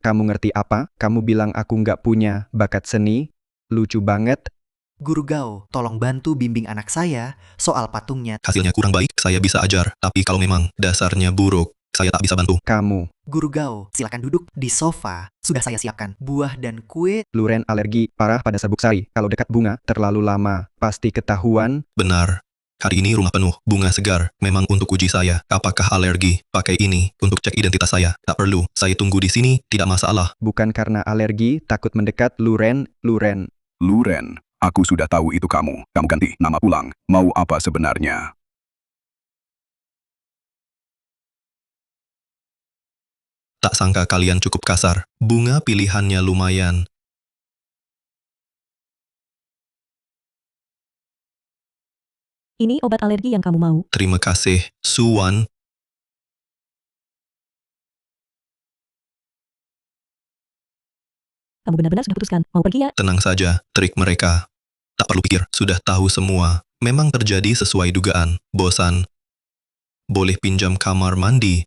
Kamu ngerti apa? Kamu bilang aku nggak punya bakat seni? Lucu banget. Guru Gao, tolong bantu bimbing anak saya soal patungnya. Hasilnya kurang baik, saya bisa ajar, tapi kalau memang dasarnya buruk, saya tak bisa bantu. Kamu, Guru Gao, silakan duduk di sofa. Sudah saya siapkan buah dan kue. Luren alergi parah pada serbuk sari. Kalau dekat bunga, terlalu lama. Pasti ketahuan. Benar. Hari ini rumah penuh bunga segar. Memang untuk uji saya. Apakah alergi? Pakai ini untuk cek identitas saya. Tak perlu. Saya tunggu di sini. Tidak masalah. Bukan karena alergi, takut mendekat. Luren. Luren, aku sudah tahu itu kamu. Kamu ganti nama pulang. Mau apa sebenarnya? Tak sangka kalian cukup kasar. Bunga pilihannya lumayan. Ini obat alergi yang kamu mau. Terima kasih, Suwan. Kamu benar-benar sudah putuskan. Mau pergi ya? Tenang saja, trik mereka. Tak perlu pikir, sudah tahu semua. Memang terjadi sesuai dugaan. Bosan. Boleh pinjam kamar mandi?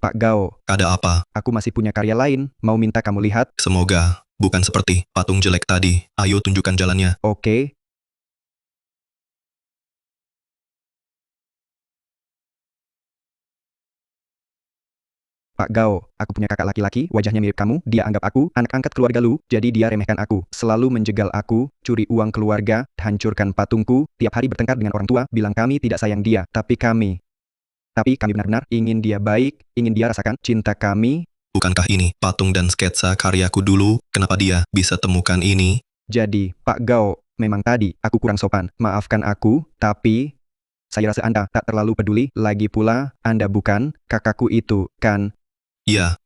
Pak Gao, Ada apa? aku masih punya karya lain. Mau minta kamu lihat? Semoga bukan seperti patung jelek tadi. Ayo tunjukkan jalannya. Oke. Pak Gao, aku punya kakak laki-laki, wajahnya mirip kamu. Dia anggap aku anak angkat keluarga lu, jadi dia remehkan aku. Selalu menjegal aku, curi uang keluarga, hancurkan patungku, tiap hari bertengkar dengan orang tua, bilang kami tidak sayang dia. Tapi kami benar-benar ingin dia baik, ingin dia rasakan cinta kami. Bukankah ini patung dan sketsa karyaku dulu? Kenapa dia bisa temukan ini? Jadi, Pak Gao, memang tadi aku kurang sopan. Maafkan aku, tapi saya rasa Anda tak terlalu peduli. Lagi pula, Anda bukan kakakku itu, kan? Ya,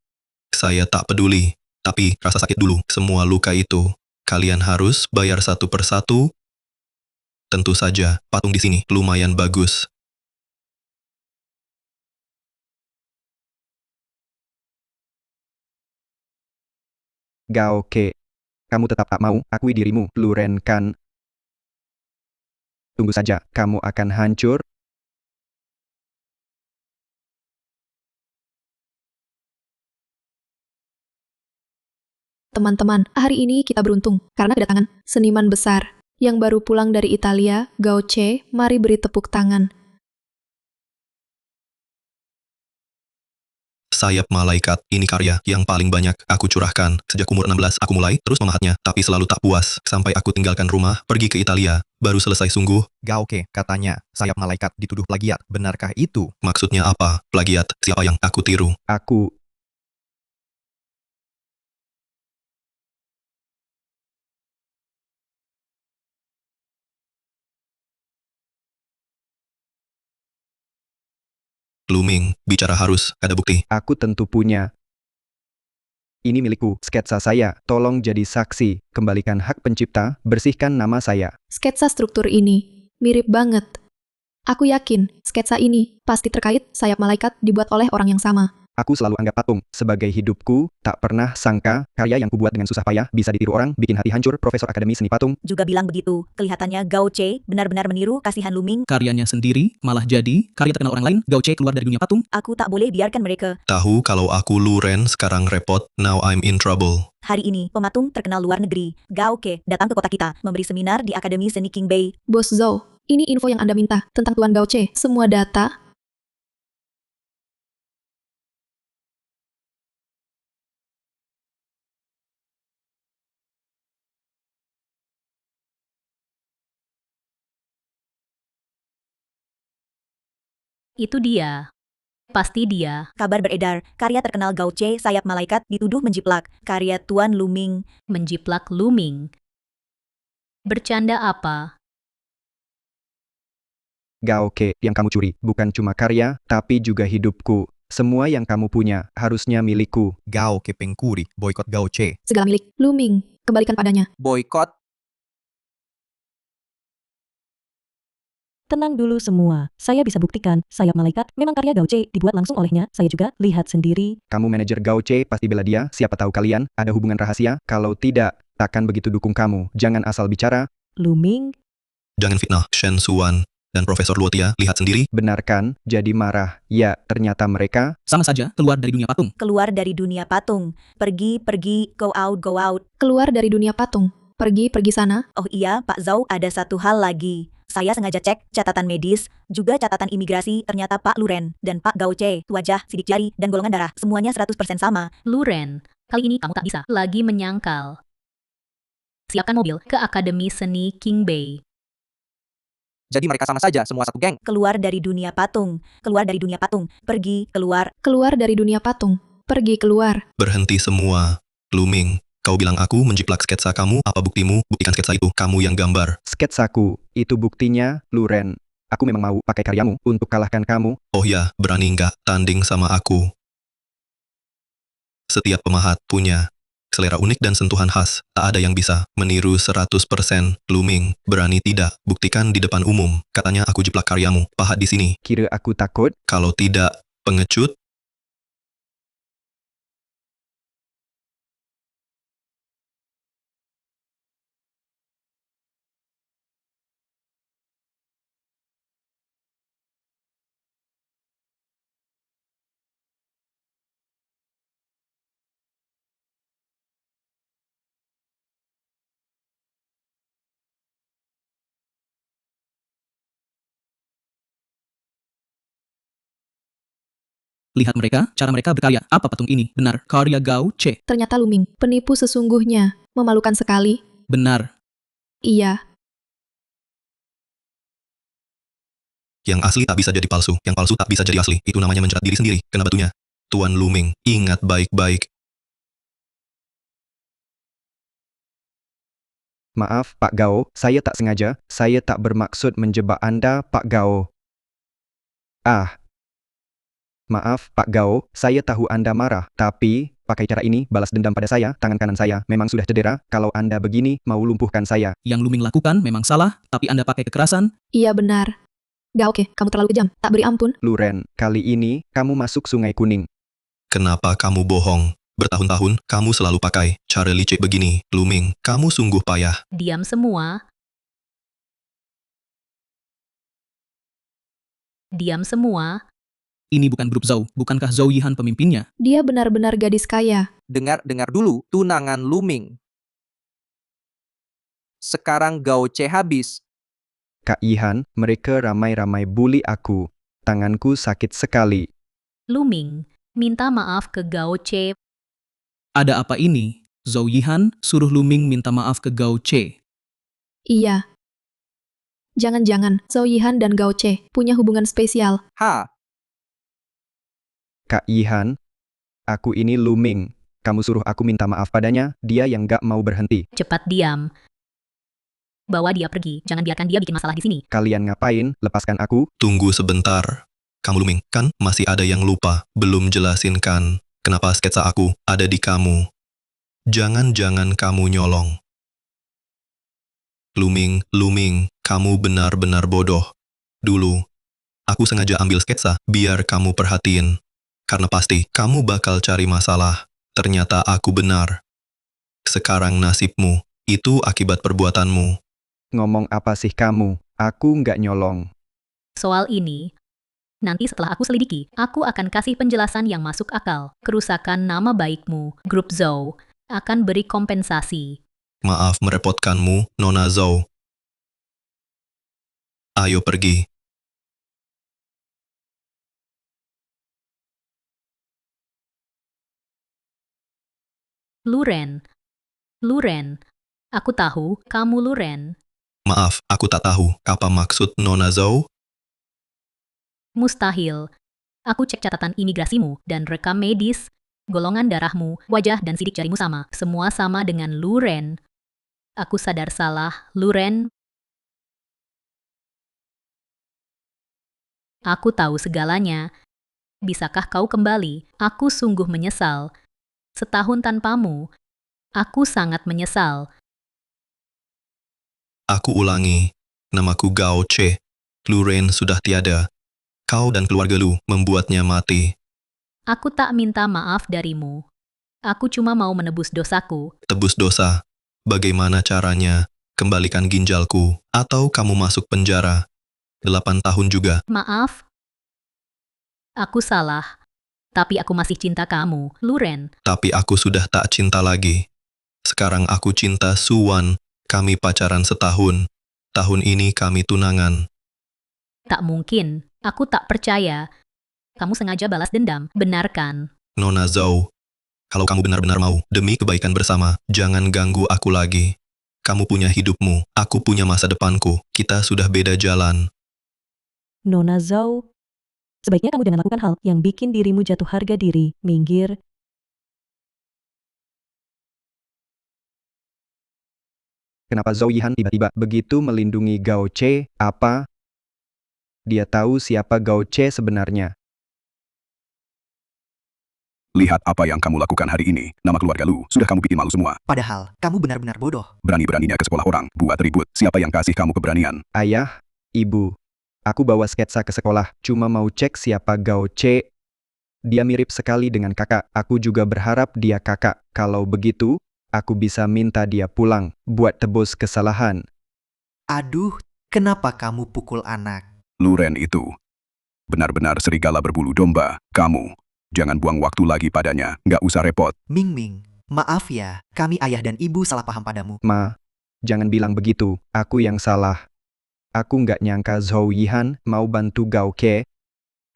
saya tak peduli. Tapi rasa sakit dulu. Semua luka itu, kalian harus bayar satu persatu. Tentu saja, patung di sini lumayan bagus. Gao Ke, kamu tetap tak mau akui dirimu, Luren kan? Tunggu saja, kamu akan hancur. Teman-teman, hari ini kita beruntung karena kedatangan seniman besar yang baru pulang dari Italia, Gao Che. Mari beri tepuk tangan. Sayap malaikat, ini karya yang paling banyak aku curahkan. Sejak umur 16 aku mulai terus memahatnya, tapi selalu tak puas. Sampai aku tinggalkan rumah, pergi ke Italia. Baru selesai sungguh. Gao Ke, katanya, sayap malaikat dituduh plagiat. Benarkah itu? Maksudnya apa? Plagiat, siapa yang aku tiru? Aku Luming, bicara harus ada bukti. tentu punya. Ini milikku, sketsa saya. Tolong jadi saksi, kembalikan hak pencipta, bersihkan nama saya. Sketsa struktur ini mirip banget. Aku yakin sketsa ini pasti terkait sayap malaikat dibuat oleh orang yang sama. Aku selalu anggap patung sebagai hidupku, tak pernah sangka karya yang kubuat dengan susah payah bisa ditiru orang, bikin hati hancur. Profesor Akademi Seni Patung Juga bilang begitu. Kelihatannya Gao Che benar-benar meniru kasihan Luming. Karyanya sendiri malah jadi karya terkenal orang lain. Gao Che keluar dari dunia patung. Aku tak boleh biarkan mereka. Tahu kalau aku Luren sekarang repot, now I'm in trouble. Hari ini, pematung terkenal luar negeri, Gao Ke, datang ke kota kita, memberi seminar di Akademi Seni Qingbei. Bos Zhou, ini info yang Anda minta tentang Tuan Gao Che. Semua data. Itu dia. Pasti dia. Kabar beredar, karya terkenal Gao Che, sayap malaikat, dituduh menjiplak. Karya Tuan Luming. Menjiplak Luming. Bercanda apa? Gao Ke, yang kamu curi bukan cuma karya, tapi juga hidupku. Semua yang kamu punya harusnya milikku. Gao Ke pengkuri, boykot Gao Che. Segala milik Luming, kembalikan padanya. Boykot. Tenang dulu semua. Saya bisa buktikan, sayap malaikat memang karya Gao Che dibuat langsung olehnya. Saya juga lihat sendiri. Kamu manajer Gao Che pasti bela dia. Siapa tahu kalian ada hubungan rahasia. Kalau tidak, takkan begitu dukung kamu. Jangan asal bicara. Luming, Jangan fitnah, Shen Suwan dan Profesor Luotia, lihat sendiri. Benarkan, jadi marah. Ya, ternyata mereka Sama saja keluar dari dunia patung. Keluar dari dunia patung. Pergi, go out, go out. Keluar dari dunia patung. Pergi sana. Oh iya, Pak Zhou, ada satu hal lagi. Saya sengaja cek catatan medis, juga catatan imigrasi, ternyata Pak Luren dan Pak Gao Che, wajah, sidik jari, dan golongan darah, semuanya 100% sama. Luren, kali ini kamu tak bisa lagi menyangkal. Siapkan mobil ke Akademi Seni Qingbei. Jadi mereka sama saja, semua satu geng. Keluar dari dunia patung. Keluar dari dunia patung. Pergi, keluar. Keluar dari dunia patung. Pergi keluar. Berhenti semua. Luming, kau bilang aku menjiplak sketsa kamu, apa buktimu? Buktikan sketsa itu, kamu yang gambar. sketsaku. Itu buktinya, Luren. Aku memang mau pakai karyamu untuk kalahkan kamu. Oh ya, berani nggak tanding sama aku? Setiap pemahat punya selera unik dan sentuhan khas. Tak ada yang bisa meniru 100%. Luming, berani tidak? Buktikan di depan umum. Katanya aku jiplak karyamu. Pahat di sini. Kira aku takut? Kalau tidak, pengecut. Lihat mereka, cara mereka berkarya. Apa patung ini? Benar, karya Gao Ce. Ternyata Luming, penipu sesungguhnya. Memalukan sekali. Benar. Iya, Yang asli tak bisa jadi palsu. Yang palsu tak bisa jadi asli. Itu namanya menjerat diri sendiri. Kena batunya. Tuan Luming, ingat baik-baik. Maaf, Pak Gao, saya tak sengaja. Saya tak bermaksud menjebak Anda, Pak Gao. Maaf, Pak Gao, saya tahu Anda marah, tapi pakai cara ini balas dendam pada saya. Tangan kanan saya memang sudah cedera. Kalau Anda begini, mau lumpuhkan saya. Yang Luming lakukan memang salah, tapi Anda pakai kekerasan. iya benar. Gak oke, kamu terlalu kejam. Tak beri ampun. Luren, kali ini kamu masuk Sungai Kuning. Kenapa kamu bohong? Bertahun-tahun, kamu selalu pakai cara licik begini. Luming, kamu sungguh payah. Diam semua. Diam semua. Ini bukan grup Zhou, bukankah Zhou Yihan pemimpinnya? Dia benar-benar gadis kaya. Dengar dulu tunangan Luming. Sekarang Gao Ce habis. Kak Ihan, mereka ramai-ramai bully aku. Tanganku sakit sekali. Luming, minta maaf ke Gao Ce. Ada apa ini? Zhou Yihan suruh Luming minta maaf ke Gao Ce. Iya. Jangan-jangan Zhou Yihan dan Gao Ce punya hubungan spesial. Kak Ihan, aku ini Luming. Kamu suruh aku minta maaf padanya, dia yang gak mau berhenti. Cepat diam. Bawa dia pergi, jangan biarkan dia bikin masalah di sini. Kalian ngapain? Lepaskan aku. Tunggu sebentar. Kamu Luming, kan masih ada yang lupa. Belum jelasin kan, kenapa sketsa aku ada di kamu. Jangan-jangan kamu nyolong. Luming, kamu benar-benar bodoh. Dulu, aku sengaja ambil sketsa biar kamu perhatiin. Karena pasti kamu bakal cari masalah. Ternyata aku benar. Sekarang nasibmu, itu akibat perbuatanmu. Ngomong apa sih kamu? Aku nggak nyolong. Soal ini, nanti setelah aku selidiki, aku akan kasih penjelasan yang masuk akal. Kerusakan nama baikmu, grup Zhou, akan beri kompensasi. Maaf merepotkanmu, Nona Zhou. Ayo pergi. Luren. Luren. Aku tahu, kamu Luren. Maaf, aku tak tahu apa maksud Nona Zhou. Mustahil. Aku cek catatan imigrasimu dan rekam medis, golongan darahmu, wajah dan sidik jarimu sama. Semua sama dengan Luren. Aku sadar salah, Luren. Aku tahu segalanya. Bisakah kau kembali? Aku sungguh menyesal. Setahun tanpamu, aku sangat menyesal. Aku ulangi, namaku Gao Ce. Luren sudah tiada. Kau dan keluarga Lu membuatnya mati. Aku tak minta maaf darimu. Aku cuma mau menebus dosaku. Tebus dosa. Bagaimana caranya? Kembalikan ginjalku, atau kamu masuk penjara. 8 tahun juga. Maaf. Aku salah. Tapi aku masih cinta kamu, Luren. Tapi aku sudah tak cinta lagi. Sekarang aku cinta Suwan. Kami pacaran setahun. Tahun ini kami tunangan. Tak mungkin. Aku tak percaya. Kamu sengaja balas dendam, benar kan? Nona Zhou, kalau kamu benar-benar mau, demi kebaikan bersama, jangan ganggu aku lagi. Kamu punya hidupmu, aku punya masa depanku. Kita sudah beda jalan. Nona Zhou, sebaiknya kamu jangan lakukan hal yang bikin dirimu jatuh harga diri. Minggir. Kenapa Zhou Yihan tiba-tiba begitu melindungi Gao Ce? Apa? Dia tahu siapa Gao Ce sebenarnya. Lihat apa yang kamu lakukan hari ini. Nama keluarga Lu sudah kamu bikin malu semua. Padahal, kamu benar-benar bodoh. Berani-beraninya ke sekolah orang, buat ribut. Siapa yang kasih kamu keberanian? Ayah, ibu, aku bawa sketsa ke sekolah, cuma mau cek siapa Gao Ce. Dia mirip sekali dengan kakak. Aku juga berharap dia kakak. Kalau begitu, aku bisa minta dia pulang buat tebus kesalahan. Aduh, kenapa kamu pukul anak? Luren itu benar-benar serigala berbulu domba. Kamu, jangan buang waktu lagi padanya. Nggak usah repot. Ming Ming, maaf ya, kami ayah dan ibu salah paham padamu. Ma, jangan bilang begitu. Aku yang salah. Aku nggak nyangka Zhou Yihan mau bantu Gao Ke.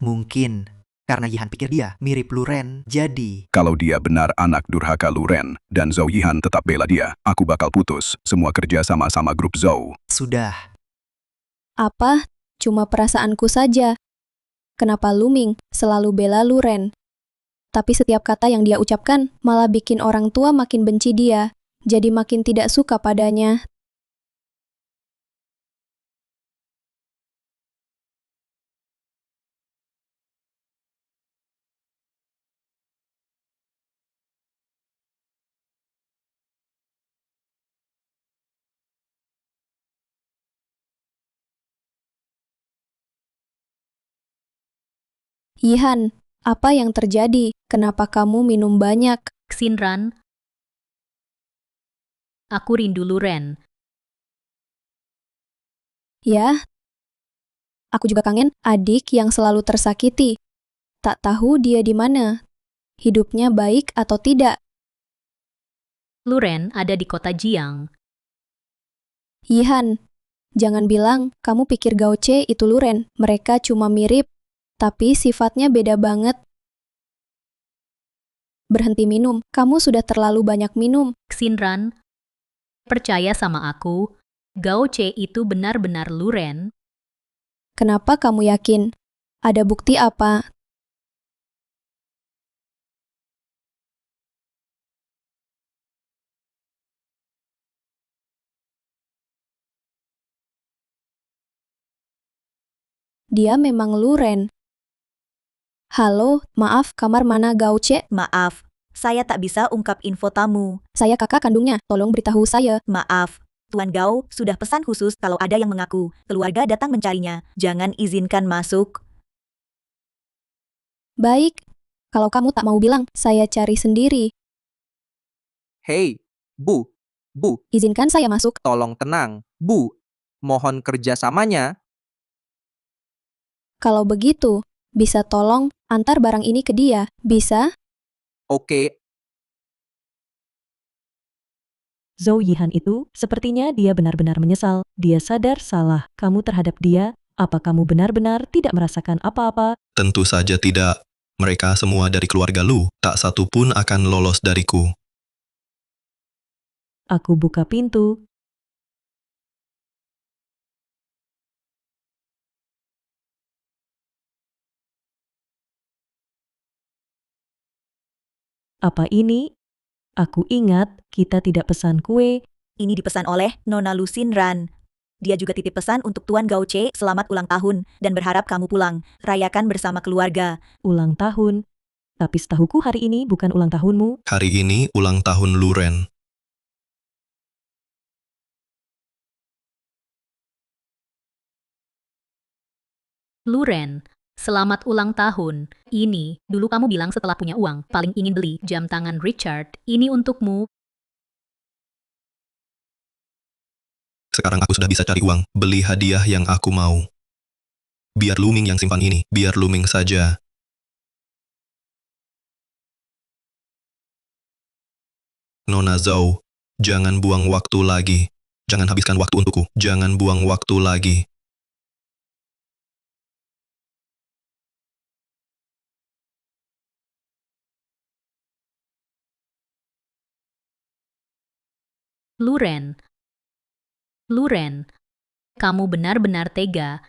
Mungkin karena Yihan pikir dia mirip Luren, jadi... Kalau dia benar anak durhaka Luren, dan Zhou Yihan tetap bela dia, aku bakal putus semua kerja sama grup Zhou. Sudah. Apa? Cuma perasaanku saja. Kenapa Luming selalu bela Luren? Tapi setiap kata yang dia ucapkan malah bikin orang tua makin benci dia, jadi makin tidak suka padanya. Yihan, apa yang terjadi? Kenapa kamu minum banyak? Xinran, aku rindu Luren. Ya, aku juga kangen adik yang selalu tersakiti. Tak tahu dia di mana. Hidupnya baik atau tidak? Luren ada di kota Jiang. Yihan, jangan bilang kamu pikir Gao Ce itu Luren. Mereka cuma mirip, tapi sifatnya beda banget. Berhenti minum, kamu sudah terlalu banyak minum. Xinran, percaya sama aku, Gao Ce itu benar-benar Luren. Kenapa kamu yakin? Ada bukti apa? Dia memang Luren. Halo, maaf, kamar mana Gao Ce? Maaf, saya tak bisa ungkap info tamu. Saya kakak kandungnya, tolong beritahu saya. Maaf, Tuan Gao sudah pesan khusus kalau ada yang mengaku keluarga datang mencarinya. Jangan izinkan masuk. Baik, kalau kamu tak mau bilang, saya cari sendiri. Hei, Bu, Izinkan saya masuk. tolong tenang. Bu, mohon kerjasamanya. Kalau begitu, bisa tolong antar barang ini ke dia, bisa? Oke, Zhou Yihan itu, sepertinya dia benar-benar menyesal. Dia sadar salah kamu terhadap dia. Apa kamu benar-benar tidak merasakan apa-apa? Tentu saja tidak. Mereka semua dari keluarga Lu, tak satu pun akan lolos dariku. Aku buka pintu. Apa ini? Aku ingat kita tidak pesan kue. Ini dipesan oleh Nona Lucinran. Dia juga titip pesan untuk Tuan Gao Ce selamat ulang tahun dan berharap kamu pulang. Rayakan bersama keluarga. Ulang tahun. Tapi setahuku hari ini bukan ulang tahunmu. Hari ini ulang tahun Luren. Luren, selamat ulang tahun. Ini, dulu kamu bilang setelah punya uang, paling ingin beli jam tangan Richard. Ini untukmu. Sekarang aku sudah bisa cari uang, beli hadiah yang aku mau. Biar Luming yang simpan ini, biar Luming saja. Nona Zhou, jangan buang waktu lagi. Jangan habiskan waktu untukku, jangan buang waktu lagi. Luren. Luren, kamu benar-benar tega.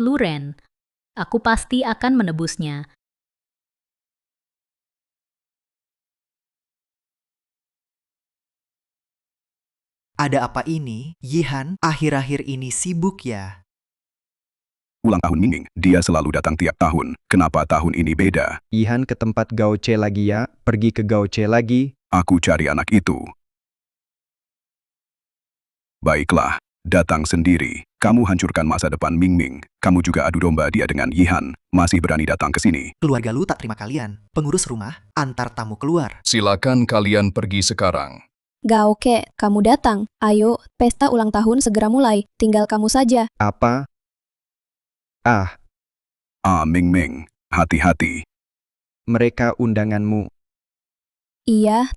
Luren, aku pasti akan menebusnya. Ada apa ini? Yihan, akhir-akhir ini sibuk ya? Ulang tahun Mingming, dia selalu datang tiap tahun. Kenapa tahun ini beda? Yihan ke tempat Gaoce lagi ya, pergi ke Gaoce lagi. Aku cari anak itu. Baiklah, datang sendiri. Kamu hancurkan masa depan Mingming. Kamu juga adu domba dia dengan Yihan. Masih berani datang ke sini. Keluarga Lu tak terima kalian. Pengurus rumah, antar tamu keluar. Silakan kalian pergi sekarang. Gaoke, kamu datang. Ayo, pesta ulang tahun segera mulai. Tinggal kamu saja. Apa? Ah, Mingming, hati-hati. mereka undanganmu. Iya,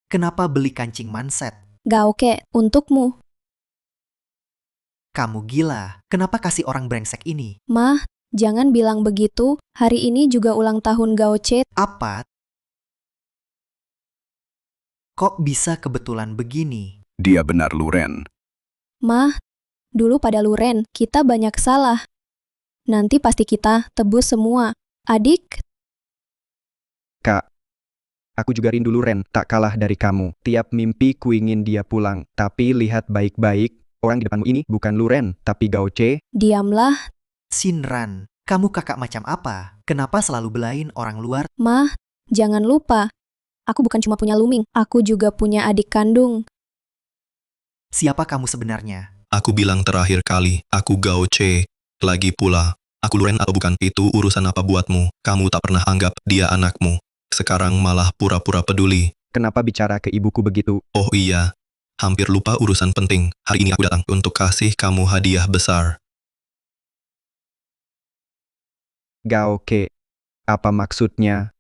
Kenapa beli kancing manset? Gaoke, untukmu. Kamu gila. Kenapa kasih orang brengsek ini? Mah, jangan bilang begitu. Hari ini juga ulang tahun Gaoce. Apa? Kok bisa kebetulan begini? Dia benar Luren. Mah, dulu pada Luren, kita banyak salah. Nanti pasti kita tebus semua. Adik, Kak, aku juga rindu Luren, tak kalah dari kamu. Tiap mimpi ku ingin dia pulang, tapi lihat baik-baik, orang di depanmu ini bukan Luren, tapi Gaoce. diamlah. Shinran, kamu kakak macam apa? Kenapa selalu belain orang luar? Mah, jangan lupa. Aku bukan cuma punya Luming, aku juga punya adik kandung. Siapa kamu sebenarnya? Aku bilang terakhir kali, aku Gaoce. Lagi pula, aku Luren atau bukan, itu urusan apa buatmu? Kamu tak pernah anggap dia anakmu. Sekarang malah pura-pura peduli. Kenapa bicara ke ibuku begitu? Oh iya, hampir lupa urusan penting. Hari ini aku datang untuk kasih kamu hadiah besar. Gaoke, apa maksudnya?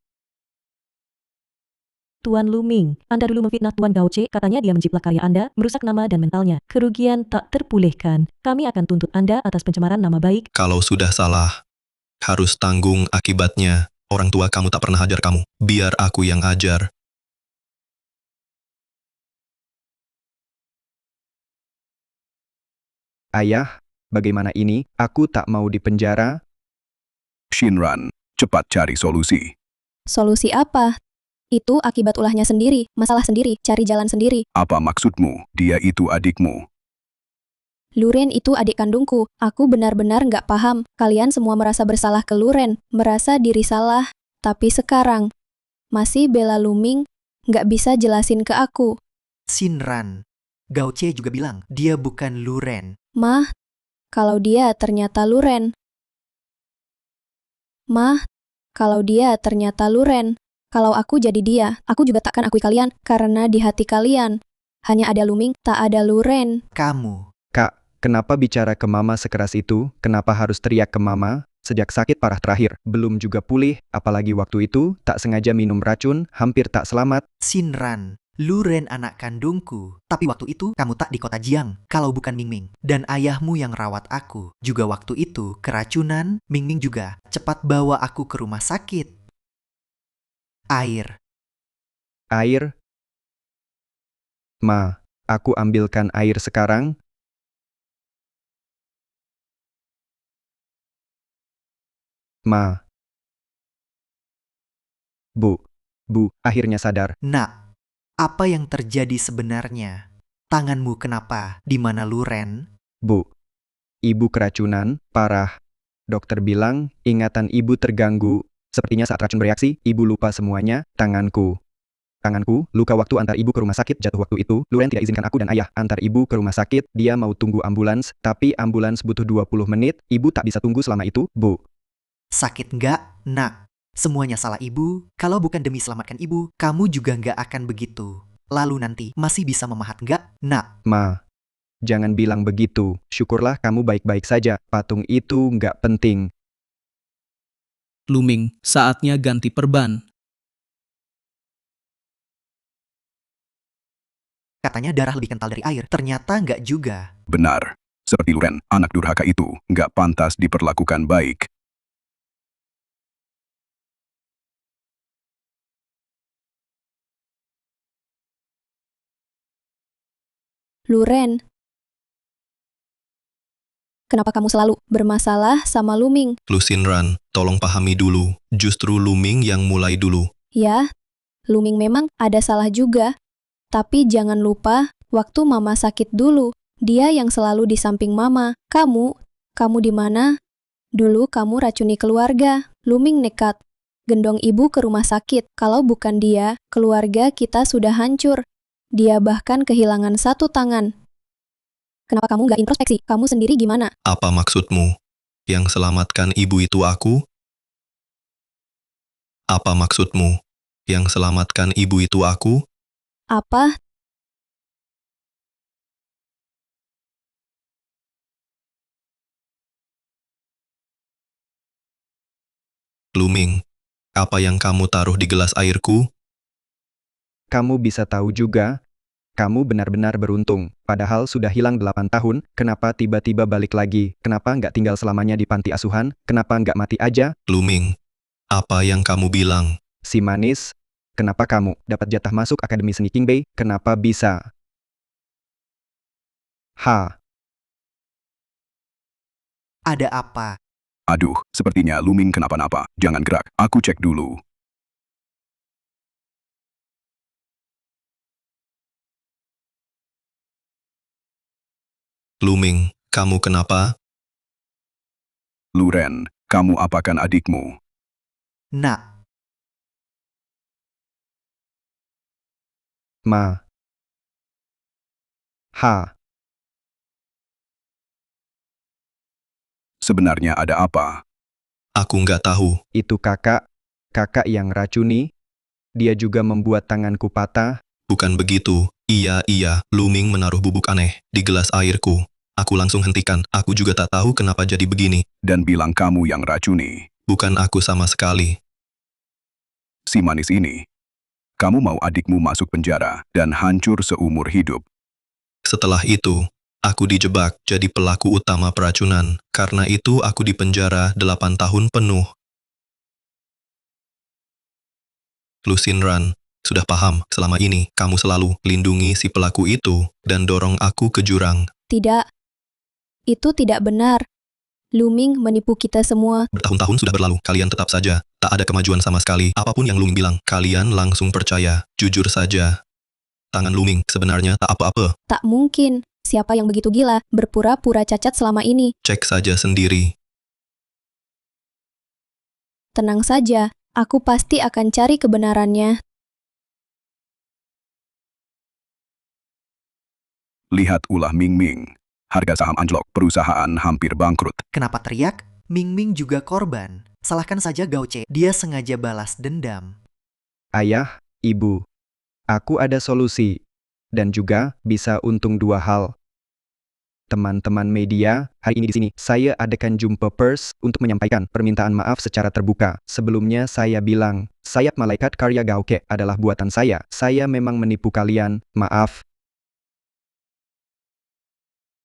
Tuan Luming, Anda dulu memfitnah Tuan Gaoce, katanya dia menjiplak karya Anda, merusak nama dan mentalnya. Kerugian tak terpulihkan. Kami akan tuntut Anda atas pencemaran nama baik. Kalau sudah salah, harus tanggung akibatnya. Orang tua kamu tak pernah ajar kamu. Biar aku yang ajar. Ayah, bagaimana ini? Aku tak mau dipenjara. Shinran, cepat cari solusi. Solusi apa? Itu akibat ulahnya sendiri, masalah sendiri, cari jalan sendiri. Apa maksudmu? Dia itu adikmu. Luren itu adik kandungku. Aku benar-benar nggak paham. Kalian semua merasa bersalah ke Luren, merasa diri salah. Tapi sekarang, masih bela Luming, nggak bisa jelasin ke aku. Shinran, Gaoce juga bilang dia bukan Luren. Mah, kalau dia ternyata Luren. Mah, kalau dia ternyata Luren. Kalau aku jadi dia, aku juga takkan akui kalian, karena di hati kalian hanya ada Luming, tak ada Luren. Kamu. Kak, kenapa bicara ke mama sekeras itu? Kenapa harus teriak ke mama? Sejak sakit parah terakhir, belum juga pulih, apalagi waktu itu, tak sengaja minum racun, hampir tak selamat. Shinran, Luren anak kandungku. Tapi waktu itu kamu tak di kota Jiang, kalau bukan Mingming. Dan ayahmu yang rawat aku. Juga waktu itu keracunan, Mingming juga. Cepat bawa aku ke rumah sakit. Air. Air? Ma, aku ambilkan air sekarang. Ma. Bu, akhirnya sadar. Nak, apa yang terjadi sebenarnya? Tanganmu kenapa? Di mana Luren? Bu, ibu keracunan, parah. Dokter bilang, ingatan ibu terganggu. Sepertinya saat racun bereaksi, ibu lupa semuanya, tanganku, luka waktu antar ibu ke rumah sakit jatuh waktu itu, Luren tidak izinkan aku dan ayah antar ibu ke rumah sakit, dia mau tunggu ambulans, tapi ambulans butuh 20 menit, ibu tak bisa tunggu selama itu, Bu. Sakit nggak, nak? Semuanya salah ibu. Kalau bukan demi selamatkan ibu, kamu juga nggak akan begitu. Lalu nanti, masih bisa memahat nggak, nak? Ma, jangan bilang begitu. Syukurlah kamu baik-baik saja. Patung itu nggak penting. Luming, saatnya ganti perban. Katanya darah lebih kental dari air. Ternyata nggak juga. Benar. Seperti Luren, anak durhaka itu, nggak pantas diperlakukan baik. Luren, kenapa kamu selalu bermasalah sama Luming? Lu Shinran, tolong pahami dulu. Justru Luming yang mulai dulu. Ya, Luming memang ada salah juga. Tapi jangan lupa, waktu Mama sakit dulu, dia yang selalu di samping Mama. Kamu di mana? Dulu kamu racuni keluarga. Luming nekat. Gendong ibu ke rumah sakit. Kalau bukan dia, keluarga kita sudah hancur. Dia bahkan kehilangan satu tangan. Kenapa kamu nggak introspeksi? Kamu sendiri gimana? Apa maksudmu? Yang selamatkan ibu itu aku? Apa maksudmu? Yang selamatkan ibu itu aku? Apa? Luming, apa yang kamu taruh di gelas airku? Kamu bisa tahu juga, kamu benar-benar beruntung. Padahal sudah hilang 8 tahun, kenapa tiba-tiba balik lagi? Kenapa nggak tinggal selamanya di panti asuhan? Kenapa nggak mati aja? Luming, apa yang kamu bilang? Si manis, kenapa kamu dapat jatah masuk Akademi Seni Kingbei? Kenapa bisa? Ada apa? Aduh, sepertinya Luming kenapa-napa. Jangan gerak, aku cek dulu. Luming, kamu kenapa? Luren, kamu apakan adikmu? Nak, Ma. Sebenarnya ada apa? Aku nggak tahu. Itu kakak yang racuni. Dia juga membuat tanganku patah. Bukan begitu. Iya, Luming menaruh bubuk aneh di gelas airku. Aku langsung hentikan. Aku juga tak tahu kenapa jadi begini. Dan bilang kamu yang racuni. Bukan aku sama sekali. Si manis ini. Kamu mau adikmu masuk penjara dan hancur seumur hidup. Setelah itu, aku dijebak jadi pelaku utama peracunan. Karena itu aku dipenjara 8 tahun penuh. Lucinran, sudah paham, selama ini kamu selalu lindungi si pelaku itu dan dorong aku ke jurang. Tidak. Itu tidak benar. Luming menipu kita semua. Bertahun-tahun sudah berlalu, kalian tetap saja. Tak ada kemajuan sama sekali. Apapun yang Luming bilang, kalian langsung percaya. Jujur saja. Tangan Luming sebenarnya tak apa-apa. Tak mungkin. Siapa yang begitu gila, berpura-pura cacat selama ini? Cek saja sendiri. Tenang saja, aku pasti akan cari kebenarannya. Lihat ulah Ming Ming. Harga saham anjlok, perusahaan hampir bangkrut. kenapa teriak? Ming Ming juga korban. Salahkan saja Gauce, dia sengaja balas dendam. Ayah, ibu. Aku ada solusi. Dan juga bisa untung 2 hal. Teman-teman media, hari ini di sini, saya adakan jumpa pers untuk menyampaikan permintaan maaf secara terbuka. Sebelumnya saya bilang, sayap malaikat karya Gauke adalah buatan saya. Saya memang menipu kalian, maaf.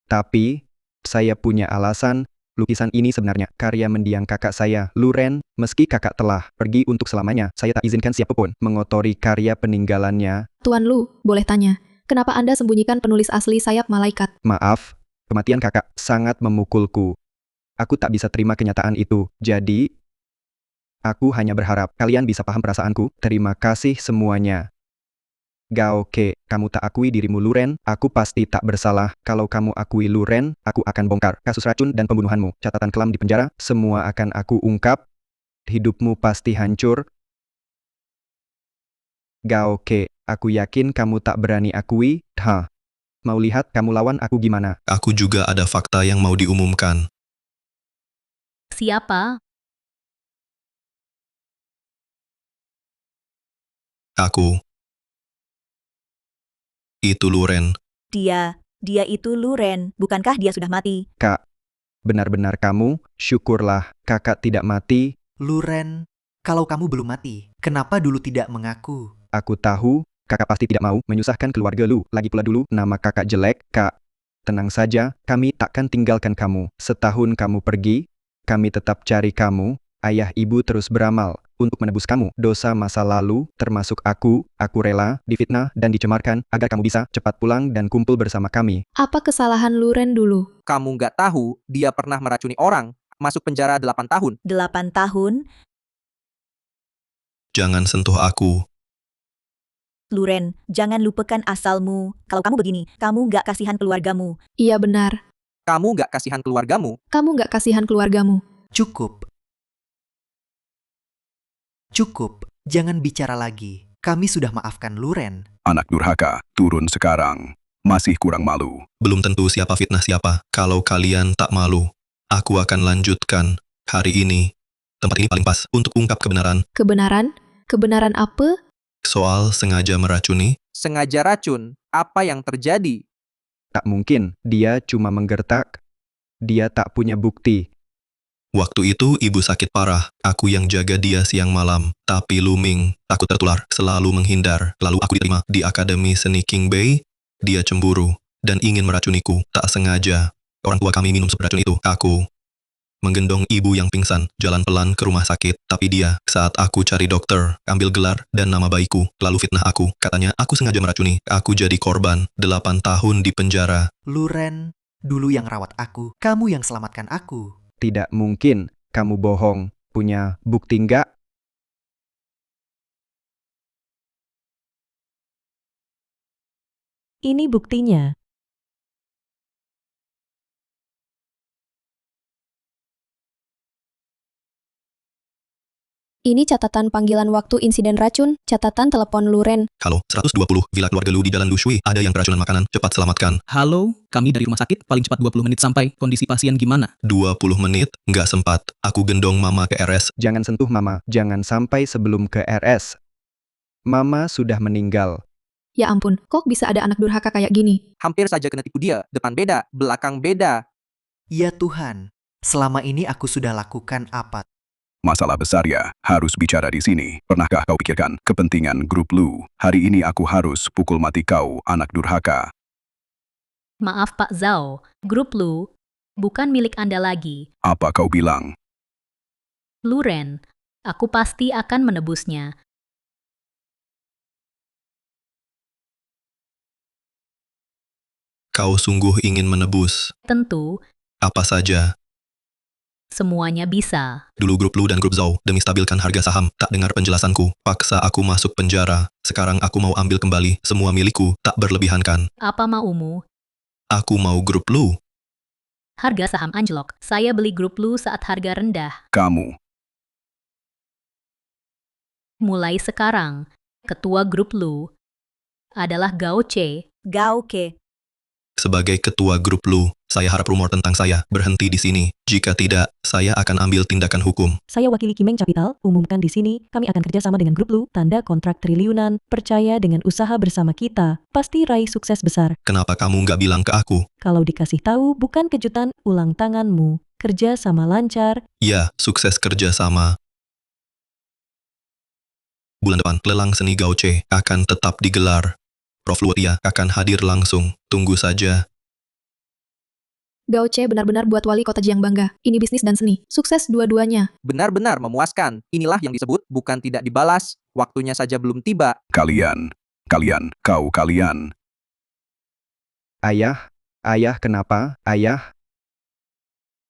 Tapi, saya punya alasan. Lukisan ini sebenarnya karya mendiang kakak saya, Luren. Meski kakak telah pergi untuk selamanya, saya tak izinkan siapapun mengotori karya peninggalannya. Tuan Lu, boleh tanya, kenapa Anda sembunyikan penulis asli sayap malaikat? Maaf, kematian kakak sangat memukulku. Aku tak bisa terima kenyataan itu. Jadi, aku hanya berharap kalian bisa paham perasaanku. Terima kasih semuanya. Gauke, kamu tak akui dirimu Luren, aku pasti tak bersalah. Kalau kamu akui Luren, aku akan bongkar kasus racun dan pembunuhanmu. Catatan kelam di penjara, semua akan aku ungkap. Hidupmu pasti hancur. Gauke, aku yakin kamu tak berani akui. Mau lihat kamu lawan aku gimana? Aku juga ada fakta yang mau diumumkan. Siapa? Aku. Itu Luren. Dia itu Luren, bukankah dia sudah mati? Kak, benar-benar kamu? Syukurlah, kakak tidak mati. Luren, kalau kamu belum mati, kenapa dulu tidak mengaku? Aku tahu, kakak pasti tidak mau menyusahkan keluarga lu. Lagi pula dulu, nama kakak jelek, Kak. Tenang saja, kami takkan tinggalkan kamu. Setahun kamu pergi, kami tetap cari kamu. Ayah ibu terus beramal untuk menebus kamu. Dosa masa lalu, termasuk aku rela difitnah dan dicemarkan agar kamu bisa cepat pulang dan kumpul bersama kami. Apa kesalahan Luren dulu? Kamu nggak tahu, dia pernah meracuni orang, masuk penjara 8 tahun. 8 tahun? Jangan sentuh aku. Luren, jangan lupakan asalmu. Kalau kamu begini, kamu nggak kasihan keluargamu. Iya benar. Kamu nggak kasihan keluargamu. Kamu nggak kasihan keluargamu. Cukup. Cukup. Jangan bicara lagi. Kami sudah maafkan Luren. Anak durhaka, turun sekarang. Masih kurang malu. Belum tentu siapa fitnah siapa. Kalau kalian tak malu, aku akan lanjutkan hari ini. Tempat ini paling pas untuk ungkap kebenaran Kebenaran? Kebenaran apa? soal sengaja meracuni. Sengaja racun, apa yang terjadi? Tak mungkin, dia cuma menggertak. Dia tak punya bukti. Waktu itu ibu sakit parah, aku yang jaga dia siang malam. Tapi Luming takut tertular, selalu menghindar. Lalu aku diterima di Akademi Seni King Bay. Dia cemburu dan ingin meracuniku, tak sengaja. Orang tua kami minum sup racun itu. Aku menggendong ibu yang pingsan, jalan pelan ke rumah sakit. Tapi dia, saat aku cari dokter, ambil gelar dan nama bayiku, lalu fitnah aku. Katanya aku sengaja meracuni. Aku jadi korban, 8 tahun di penjara. Luren, dulu yang rawat aku. Kamu yang selamatkan aku. Tidak mungkin, kamu bohong. Punya bukti nggak? Ini buktinya. Ini catatan panggilan waktu insiden racun, catatan telepon Luren. Halo, 120, villa keluarga Lu di Jalan Lu Shui. Ada yang keracunan makanan, cepat selamatkan. Halo, kami dari rumah sakit, paling cepat 20 menit sampai. Kondisi pasien gimana? 20 menit, nggak sempat. Aku gendong mama ke RS. Jangan sentuh mama, jangan sampai sebelum ke RS. Mama sudah meninggal. Ya ampun, kok bisa ada anak durhaka kayak gini? Hampir saja kena tipu dia. Depan beda, belakang beda. Ya Tuhan, selama ini aku sudah lakukan apa? Masalah besar ya, harus bicara di sini. Pernahkah kau pikirkan kepentingan grup Lu? Hari ini aku harus pukul mati kau, anak durhaka. Maaf Pak Zhao, grup Lu bukan milik Anda lagi. Apa kau bilang? Luren, aku pasti akan menebusnya. Kau sungguh ingin menebus. Tentu, Apa saja. semuanya bisa. Dulu grup Lu dan grup Zhou, demi stabilkan harga saham, tak dengar penjelasanku. Paksa aku masuk penjara. Sekarang aku mau ambil kembali semua milikku, tak berlebihankan. Apa maumu? Aku mau grup Lu. Harga saham anjlok. Saya beli grup Lu saat harga rendah. Kamu. Mulai sekarang, ketua grup Lu adalah Gao Che. Gao Ke. Sebagai ketua grup Lu, saya harap rumor tentang saya berhenti di sini. Jika tidak, saya akan ambil tindakan hukum. Saya wakili Kimeng Capital, umumkan di sini, kami akan kerjasama dengan grup Lu, tanda kontrak triliunan, percaya dengan usaha bersama kita, pasti raih sukses besar. Kenapa kamu nggak bilang ke aku? Kalau dikasih tahu, bukan kejutan, ulang tanganmu. Kerja sama lancar. Ya, sukses kerja sama. Bulan depan, lelang seni Gaoche akan tetap digelar. Prof. Luotia akan hadir langsung. Tunggu saja. Gao Che benar-benar buat wali kota Jiang bangga. Ini bisnis dan seni. Sukses dua-duanya. Benar-benar memuaskan. Inilah yang disebut bukan tidak dibalas. Waktunya saja belum tiba. Kalian. Kalian. Ayah kenapa? Ayah,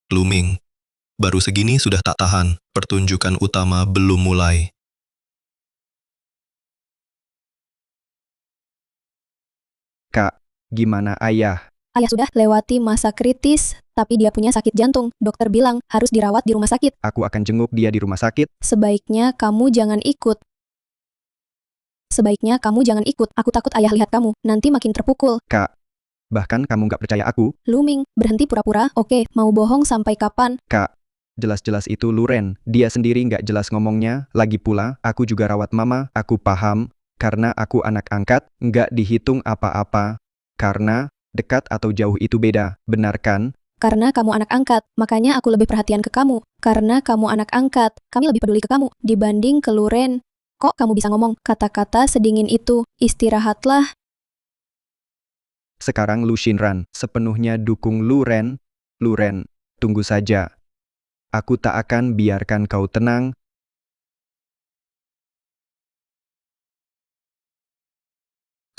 Luming. Baru segini sudah tak tahan. Pertunjukan utama belum mulai. Kak, gimana ayah? Ayah sudah lewati masa kritis, tapi dia punya sakit jantung. Dokter bilang harus dirawat di rumah sakit. Aku akan jenguk dia di rumah sakit. Sebaiknya kamu jangan ikut. Sebaiknya kamu jangan ikut. Aku takut ayah lihat kamu. Nanti makin terpukul. Kak, bahkan kamu nggak percaya aku. Luming, berhenti pura-pura. Oke, mau bohong sampai kapan? Kak, jelas-jelas itu Luren. Dia sendiri nggak jelas ngomongnya. Lagi pula, aku juga rawat mama. Aku paham. Karena aku anak angkat, nggak dihitung apa-apa. Karena, dekat atau jauh itu beda. Benar kan? Karena kamu anak angkat, makanya aku lebih perhatian ke kamu. Karena kamu anak angkat, kami lebih peduli ke kamu. Dibanding ke Luren. Kok kamu bisa ngomong kata-kata sedingin itu? Istirahatlah. Sekarang Lu Shinran sepenuhnya dukung Luren. Luren, tunggu saja. Aku tak akan biarkan kau tenang.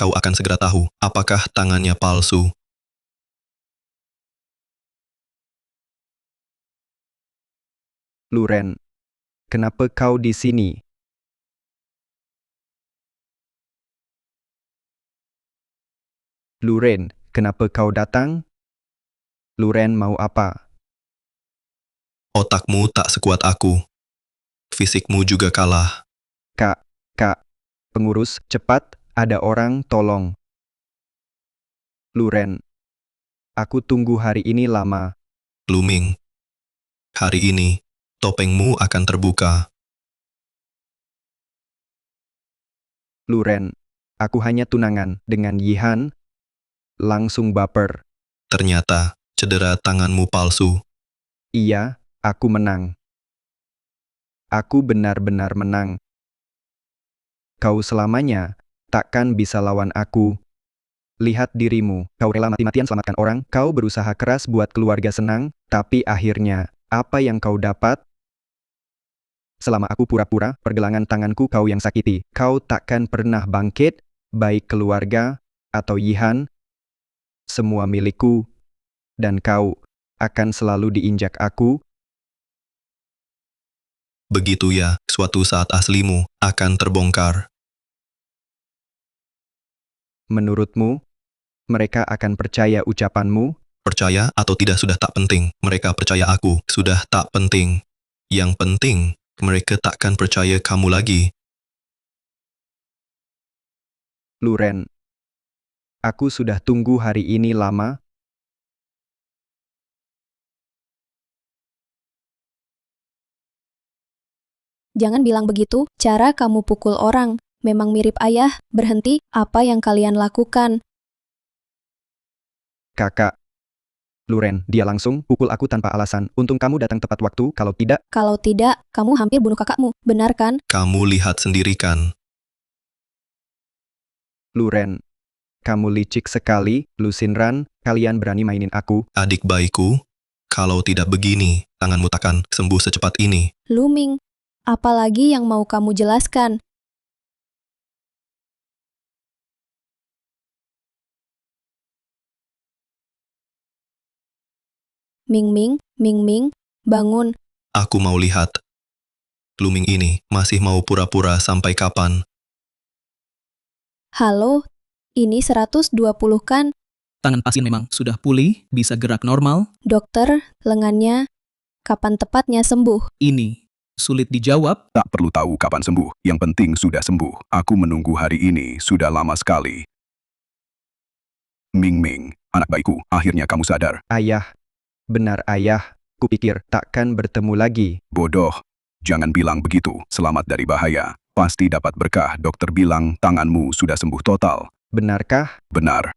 Kau akan segera tahu apakah tangannya palsu. Luren, kenapa kau di sini? Luren, kenapa kau datang? Luren mau apa? Otakmu tak sekuat aku. Fisikmu juga kalah. Kak, pengurus, cepat, ada orang tolong. Luren, aku tunggu hari ini lama. Luming. Hari ini, topengmu akan terbuka. Luren, aku hanya tunangan dengan Yihan. Langsung baper. Ternyata, cedera tanganmu palsu. Iya, aku menang. Aku benar-benar menang. Kau selamanya takkan bisa lawan aku. Lihat dirimu, kau rela mati-matian selamatkan orang, kau berusaha keras buat keluarga senang, tapi akhirnya, apa yang kau dapat? Selama aku pura-pura, pergelangan tanganku kau yang sakiti. Kau takkan pernah bangkit, baik keluarga atau Yihan. Semua milikku, dan kau akan selalu diinjak aku. Begitu ya, suatu saat aslimu akan terbongkar. Menurutmu, mereka akan percaya ucapanmu? Percaya atau tidak sudah tak penting. Mereka percaya aku, sudah tak penting. Yang penting, mereka takkan percaya kamu lagi. Luren, aku sudah tunggu hari ini lama. Jangan bilang begitu, cara kamu pukul orang. Memang mirip ayah, berhenti, apa yang kalian lakukan? Kakak. Luren, dia langsung pukul aku tanpa alasan. Untung kamu datang tepat waktu, kalau tidak... Kalau tidak, kamu hampir bunuh kakakmu, benar kan? Kamu lihat sendiri kan. Luren, kamu licik sekali, Lusinran, kalian berani mainin aku. Adik baikku, kalau tidak begini, tanganmu takkan sembuh secepat ini. Luming, apalagi yang mau kamu jelaskan? Ming Ming, bangun. Aku mau lihat. Luming ini masih mau pura-pura sampai kapan? Halo, ini 120 kan? Tangan pasien memang sudah pulih, bisa gerak normal. Dokter, lengannya, kapan tepatnya sembuh? Ini sulit dijawab. Tak perlu tahu kapan sembuh, yang penting sudah sembuh. Aku menunggu hari ini sudah lama sekali. Ming, anak baikku, akhirnya kamu sadar. Ayah, benar ayah, kupikir takkan bertemu lagi. Bodoh, jangan bilang begitu, selamat dari bahaya. Pasti dapat berkah, dokter bilang tanganmu sudah sembuh total. Benarkah? Benar.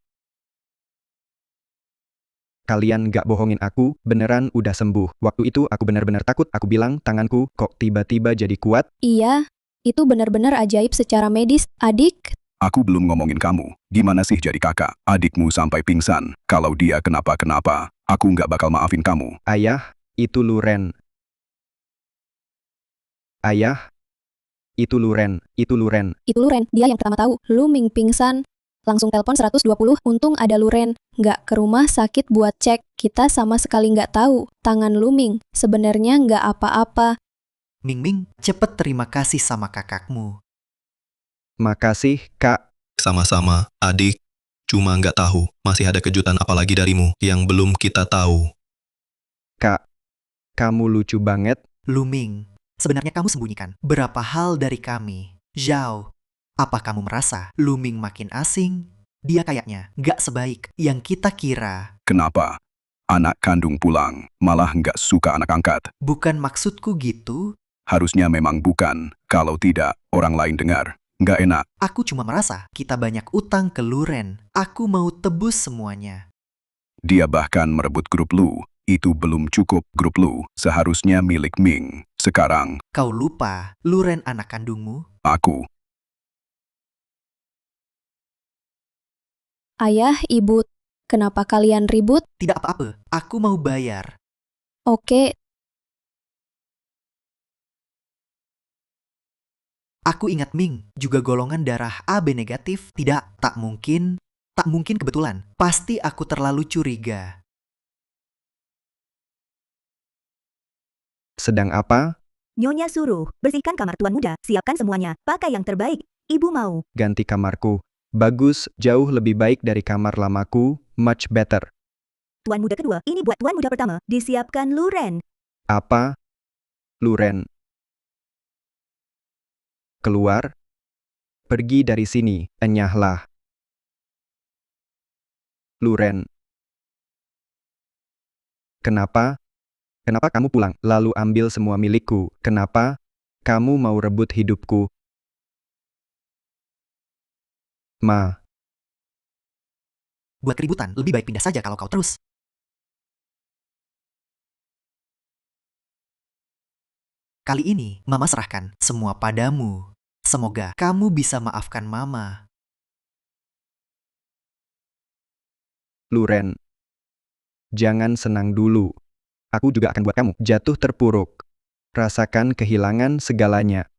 Kalian gak bohongin aku, beneran udah sembuh. Waktu itu aku benar-benar takut, aku bilang tanganku kok tiba-tiba jadi kuat. Iya, itu benar-benar ajaib secara medis, adik. Aku belum ngomongin kamu. Gimana sih jadi kakak? Adikmu sampai pingsan. Kalau dia kenapa-kenapa, aku nggak bakal maafin kamu. Ayah, itu Luren. Ayah, itu Luren. Itu Luren, dia yang pertama tahu. Luming pingsan. Langsung telepon 120, untung ada Luren. Nggak ke rumah sakit buat cek. Kita sama sekali nggak tahu. Tangan Luming, sebenarnya nggak apa-apa. Ming, cepet terima kasih sama kakakmu. Makasih, Kak. Sama-sama, adik. Cuma nggak tahu, masih ada kejutan apa lagi darimu yang belum kita tahu. Kak, kamu lucu banget. Luming, sebenarnya kamu sembunyikan berapa hal dari kami. Zhao, apa kamu merasa Luming makin asing? Dia kayaknya nggak sebaik yang kita kira. Kenapa? Anak kandung pulang, malah nggak suka anak angkat. Bukan maksudku gitu. Harusnya memang bukan, kalau tidak, orang lain dengar. Nggak enak. Aku cuma merasa kita banyak utang ke Luren. Aku mau tebus semuanya. Dia bahkan merebut grup Lu. Itu belum cukup, grup Lu seharusnya milik Ming. Sekarang, Kau lupa, Luren anak kandungmu? aku. Ayah, ibu, kenapa kalian ribut? Tidak apa-apa, aku mau bayar. Oke, Aku ingat Ming, juga golongan darah AB negatif. Tidak, tak mungkin kebetulan. Pasti aku terlalu curiga. Sedang apa? Nyonya suruh, bersihkan kamar tuan muda, siapkan semuanya, pakai yang terbaik. Ibu mau. Ganti kamarku. Bagus, jauh lebih baik dari kamar lamaku, much better. Tuan muda kedua, ini buat tuan muda pertama. Disiapkan Luren. Apa? Luren. Keluar. Pergi dari sini, enyahlah. Luren. Kenapa? Kenapa kamu pulang, lalu ambil semua milikku? Kenapa? Kamu mau rebut hidupku? Ma. Buat keributan, lebih baik pindah saja kalau kau terus. Kali ini, Mama serahkan semua padamu. Semoga kamu bisa maafkan Mama. Luren. Jangan senang dulu. Aku juga akan buat kamu jatuh terpuruk. Rasakan kehilangan segalanya.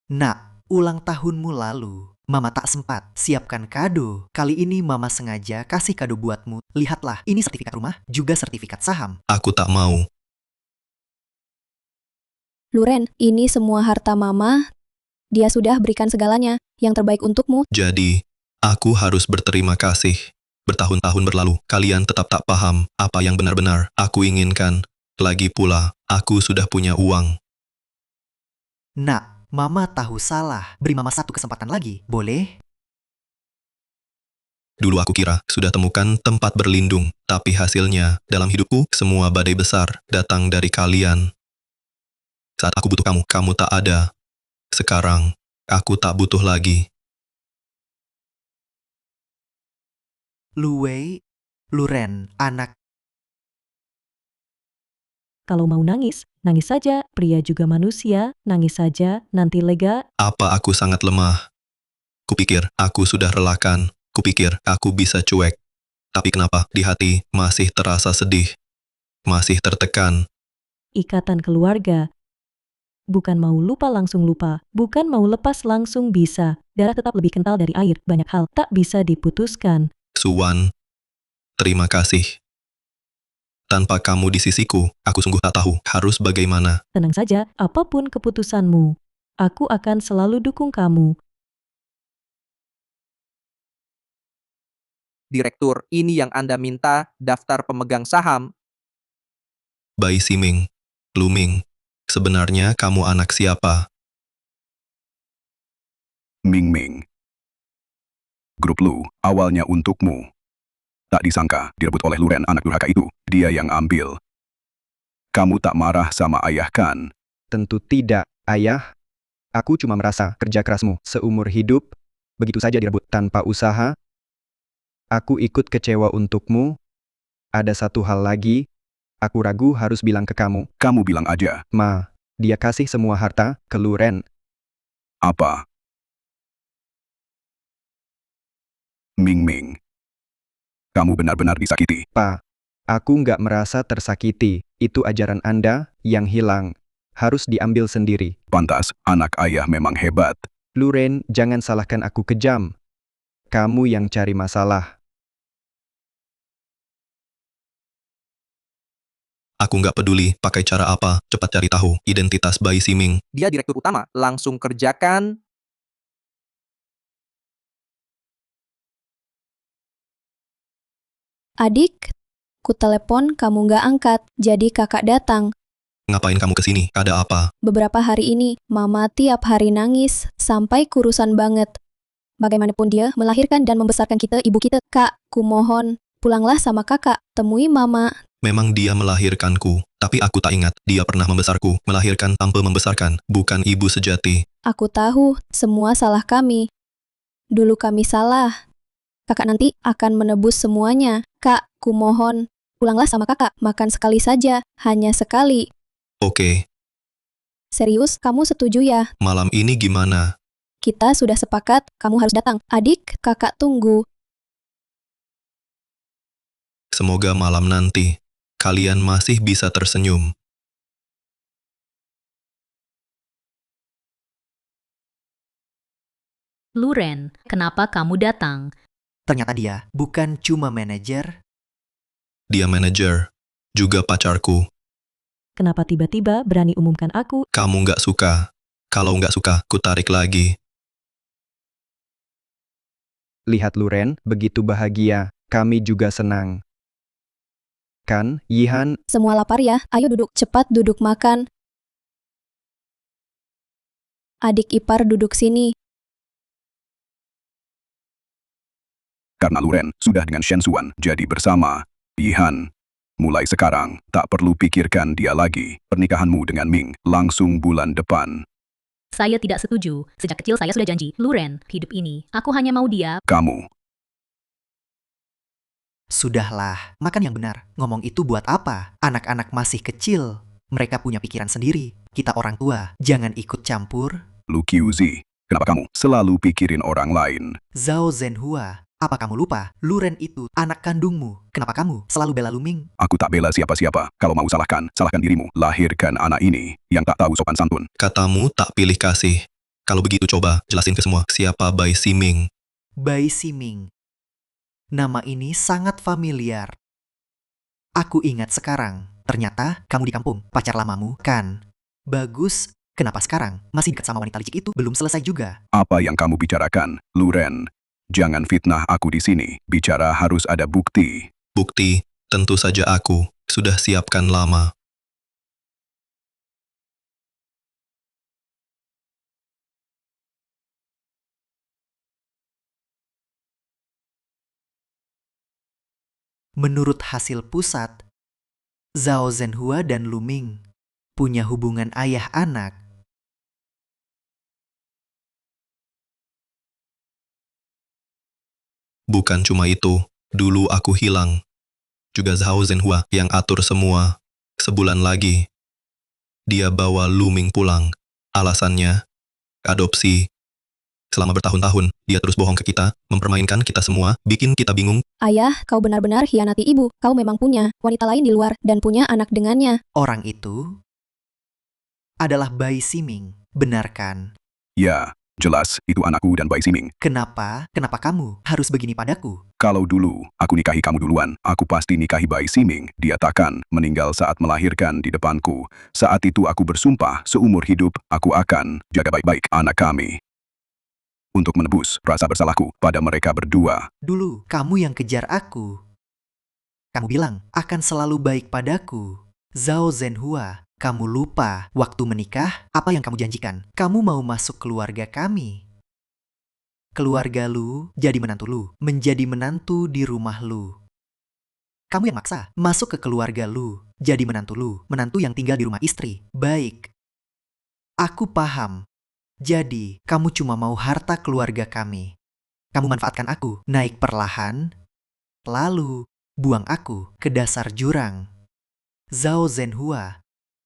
Nak, ulang tahunmu lalu, Mama tak sempat siapkan kado. Kali ini Mama sengaja kasih kado buatmu. Lihatlah, ini sertifikat rumah, juga sertifikat saham. Aku tak mau. Luren, ini semua harta Mama. Dia sudah berikan segalanya, yang terbaik untukmu. Jadi, aku harus berterima kasih. Bertahun-tahun berlalu, kalian tetap tak paham apa yang benar-benar aku inginkan. Lagi pula, aku sudah punya uang. Nak, Mama tahu salah. Beri Mama satu kesempatan lagi, boleh? Dulu aku kira sudah temukan tempat berlindung, tapi hasilnya, dalam hidupku, semua badai besar datang dari kalian. Saat aku butuh kamu, kamu tak ada. Sekarang, aku tak butuh lagi. Luren, anak. Kalau mau nangis, nangis saja. Pria juga manusia, nangis saja, nanti lega. Apa aku sangat lemah? Kupikir aku sudah relakan. Kupikir aku bisa cuek. Tapi kenapa di hati masih terasa sedih? Masih tertekan. Ikatan keluarga. Bukan mau lupa langsung lupa, bukan mau lepas langsung bisa. Darah tetap lebih kental dari air, banyak hal tak bisa diputuskan. Suwan, terima kasih. Tanpa kamu di sisiku, aku sungguh tak tahu harus bagaimana. Tenang saja, apapun keputusanmu, aku akan selalu dukung kamu. Direktur, ini yang Anda minta, daftar pemegang saham. Bai Siming, Luming, sebenarnya kamu anak siapa? Ming Ming. Grup Lu, awalnya untukmu. Tak disangka, direbut oleh Luren anak durhaka itu. Dia yang ambil. Kamu tak marah sama ayah kan? Tentu tidak, ayah. Aku cuma merasa kerja kerasmu seumur hidup, begitu saja direbut tanpa usaha. Aku ikut kecewa untukmu. Ada satu hal lagi, aku ragu harus bilang ke kamu. Kamu bilang aja. Ma, dia kasih semua harta ke Luren. Apa? Ming Ming. Kamu benar-benar disakiti. Pa, aku nggak merasa tersakiti. Itu ajaran Anda yang hilang. Harus diambil sendiri. Pantas, anak ayah memang hebat. Luren, jangan salahkan aku kejam. Kamu yang cari masalah. Aku nggak peduli pakai cara apa, cepat cari tahu identitas Bai Siming. Dia direktur utama, langsung kerjakan. Adik, ku telepon kamu nggak angkat, jadi kakak datang. Ngapain kamu kesini? Ada apa? Beberapa hari ini, Mama tiap hari nangis, sampai kurusan banget. Bagaimanapun dia melahirkan dan membesarkan kita, ibu kita. Kak, ku mohon, pulanglah sama kakak, temui Mama. Memang dia melahirkanku, tapi aku tak ingat dia pernah membesarku. Melahirkan tanpa membesarkan, bukan ibu sejati. Aku tahu, semua salah kami. Dulu kami salah. Kakak nanti akan menebus semuanya. Kak, ku mohon, pulanglah sama kakak, makan sekali saja, hanya sekali. Oke, Serius, kamu setuju ya? malam ini gimana? Kita sudah sepakat, kamu harus datang. Adik, kakak tunggu. Semoga malam nanti, kalian masih bisa tersenyum. Luren, kenapa kamu datang? Ternyata dia bukan cuma manajer. Dia manajer. juga pacarku. Kenapa tiba-tiba berani umumkan aku? Kamu nggak suka. Kalau nggak suka, ku tarik lagi. Lihat Luren, begitu bahagia. Kami juga senang. Kan, Yihan? Semua lapar ya? Ayo duduk, cepat duduk makan. Adik ipar duduk sini. Karena Luren sudah dengan Shen Xuan jadi bersama, Yihan. Mulai sekarang, tak perlu pikirkan dia lagi. Pernikahanmu dengan Ming langsung bulan depan. Saya tidak setuju. Sejak kecil saya sudah janji, Luren, hidup ini, aku hanya mau dia. Kamu, Sudahlah, makan yang benar. Ngomong itu buat apa? Anak-anak masih kecil. Mereka punya pikiran sendiri. Kita orang tua, jangan ikut campur. Lu Qiuzi, kenapa kamu selalu pikirin orang lain? Zhao Zhenhua, apa kamu lupa? Luren itu anak kandungmu. Kenapa kamu selalu bela Luming? Aku tak bela siapa-siapa. Kalau mau salahkan, salahkan dirimu. Lahirkan anak ini yang tak tahu sopan santun. Katamu tak pilih kasih. Kalau begitu coba jelasin ke semua siapa Bai Siming. Bai Siming. Nama ini sangat familiar. Aku ingat sekarang. Ternyata kamu di kampung, pacar lamamu, kan? Bagus. Kenapa sekarang? Masih dekat sama wanita licik itu? Belum selesai juga. Apa yang kamu bicarakan, Luren? Jangan fitnah aku di sini. Bicara harus ada bukti. Bukti, tentu saja aku sudah siapkan lama. Menurut hasil pusat, Zhao Zhenhua dan Luming punya hubungan ayah-anak. Bukan cuma itu, dulu aku hilang. Juga Zhao Zhenhua yang atur semua. Sebulan lagi, dia bawa Luming pulang. Alasannya, adopsi. Selama bertahun-tahun, dia terus bohong ke kita, mempermainkan kita semua, bikin kita bingung. Ayah, kau benar-benar hianati ibu. Kau memang punya wanita lain di luar dan punya anak dengannya. Orang itu adalah Bai Siming, benar kan? Ya, jelas itu anakku dan Bai Siming. Kenapa? Kenapa kamu harus begini padaku? Kalau dulu aku nikahi kamu duluan, aku pasti nikahi Bai Siming. Dia takkan meninggal saat melahirkan di depanku. Saat itu aku bersumpah seumur hidup aku akan jaga baik-baik anak kami. Untuk menebus rasa bersalahku pada mereka berdua. Dulu, kamu yang kejar aku. Kamu bilang akan selalu baik padaku. Zhao Zhenhua, kamu lupa waktu menikah apa yang kamu janjikan? Kamu mau masuk keluarga kami. Keluarga Lu jadi menantu Lu, menjadi menantu di rumah Lu. Kamu yang maksa masuk ke keluarga Lu, jadi menantu Lu, menantu yang tinggal di rumah istri. Baik. Aku paham. Jadi, kamu cuma mau harta keluarga kami. Kamu manfaatkan aku, naik perlahan, lalu buang aku ke dasar jurang. Zhao Zhenhua,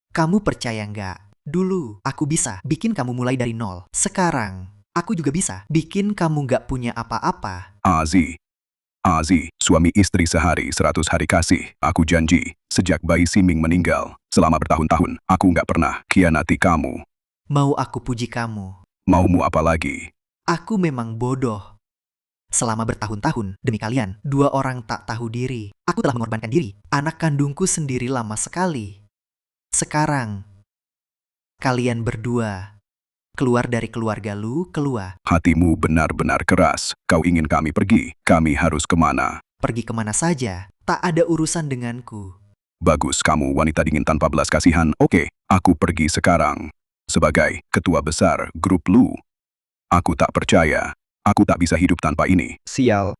kamu percaya nggak? Dulu, aku bisa bikin kamu mulai dari nol. Sekarang, aku juga bisa bikin kamu nggak punya apa-apa. Azi, suami istri sehari 100 hari kasih. Aku janji, sejak Bai Siming meninggal, selama bertahun-tahun, aku nggak pernah khianati kamu. Mau aku puji kamu? Maumu apa lagi? Aku memang bodoh. Selama bertahun-tahun, demi kalian, 2 orang tak tahu diri. Aku telah mengorbankan diri. Anak kandungku sendiri lama sekali. Sekarang, kalian berdua keluar dari keluarga Lu, keluar. Hatimu benar-benar keras. Kau ingin kami pergi. Kami harus kemana? Pergi kemana saja, tak ada urusan denganku. Bagus, kamu wanita dingin tanpa belas kasihan. Oke, aku pergi sekarang. Sebagai ketua besar grup Lu, aku tak percaya. Aku tak bisa hidup tanpa ini. Sial.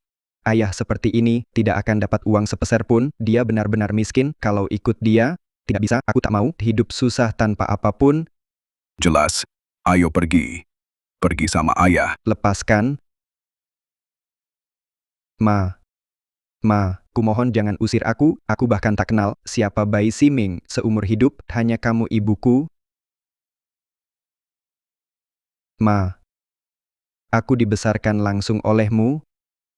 Ayah seperti ini tidak akan dapat uang sepeser pun. Dia benar-benar miskin. Kalau ikut dia, tidak bisa. Aku tak mau hidup susah tanpa apapun. Jelas. Ayo pergi. Pergi sama ayah. Lepaskan. Ma, kumohon jangan usir aku. Aku bahkan tak kenal siapa Bai Siming seumur hidup. Hanya kamu ibuku. Ma, aku dibesarkan langsung olehmu.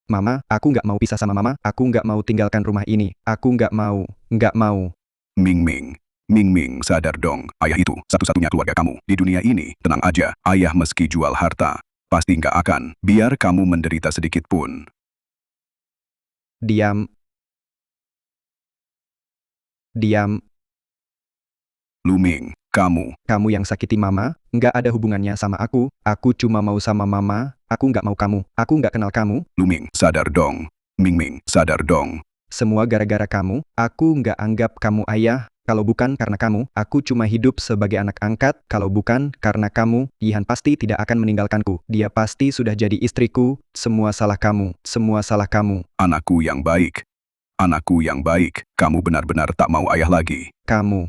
Mama, aku nggak mau pisah sama Mama. Aku nggak mau tinggalkan rumah ini. Aku nggak mau. Ming, sadar dong. Ayah itu satu-satunya keluarga kamu di dunia ini. Tenang aja, ayah meski jual harta, pasti nggak akan biar kamu menderita sedikit pun. Diam. Diam, Luming, kamu. kamu yang sakiti mama, nggak ada hubungannya sama aku cuma mau sama mama, aku nggak mau kamu, aku nggak kenal kamu, Luming, sadar dong. Ming, sadar dong. semua gara-gara kamu, aku nggak anggap kamu ayah, kalau bukan karena kamu, aku cuma hidup sebagai anak angkat, kalau bukan karena kamu, Yihan pasti tidak akan meninggalkanku, dia pasti sudah jadi istriku, semua salah kamu, semua salah kamu, Anakku yang baik. Anakku yang baik, kamu benar-benar tak mau ayah lagi. kamu.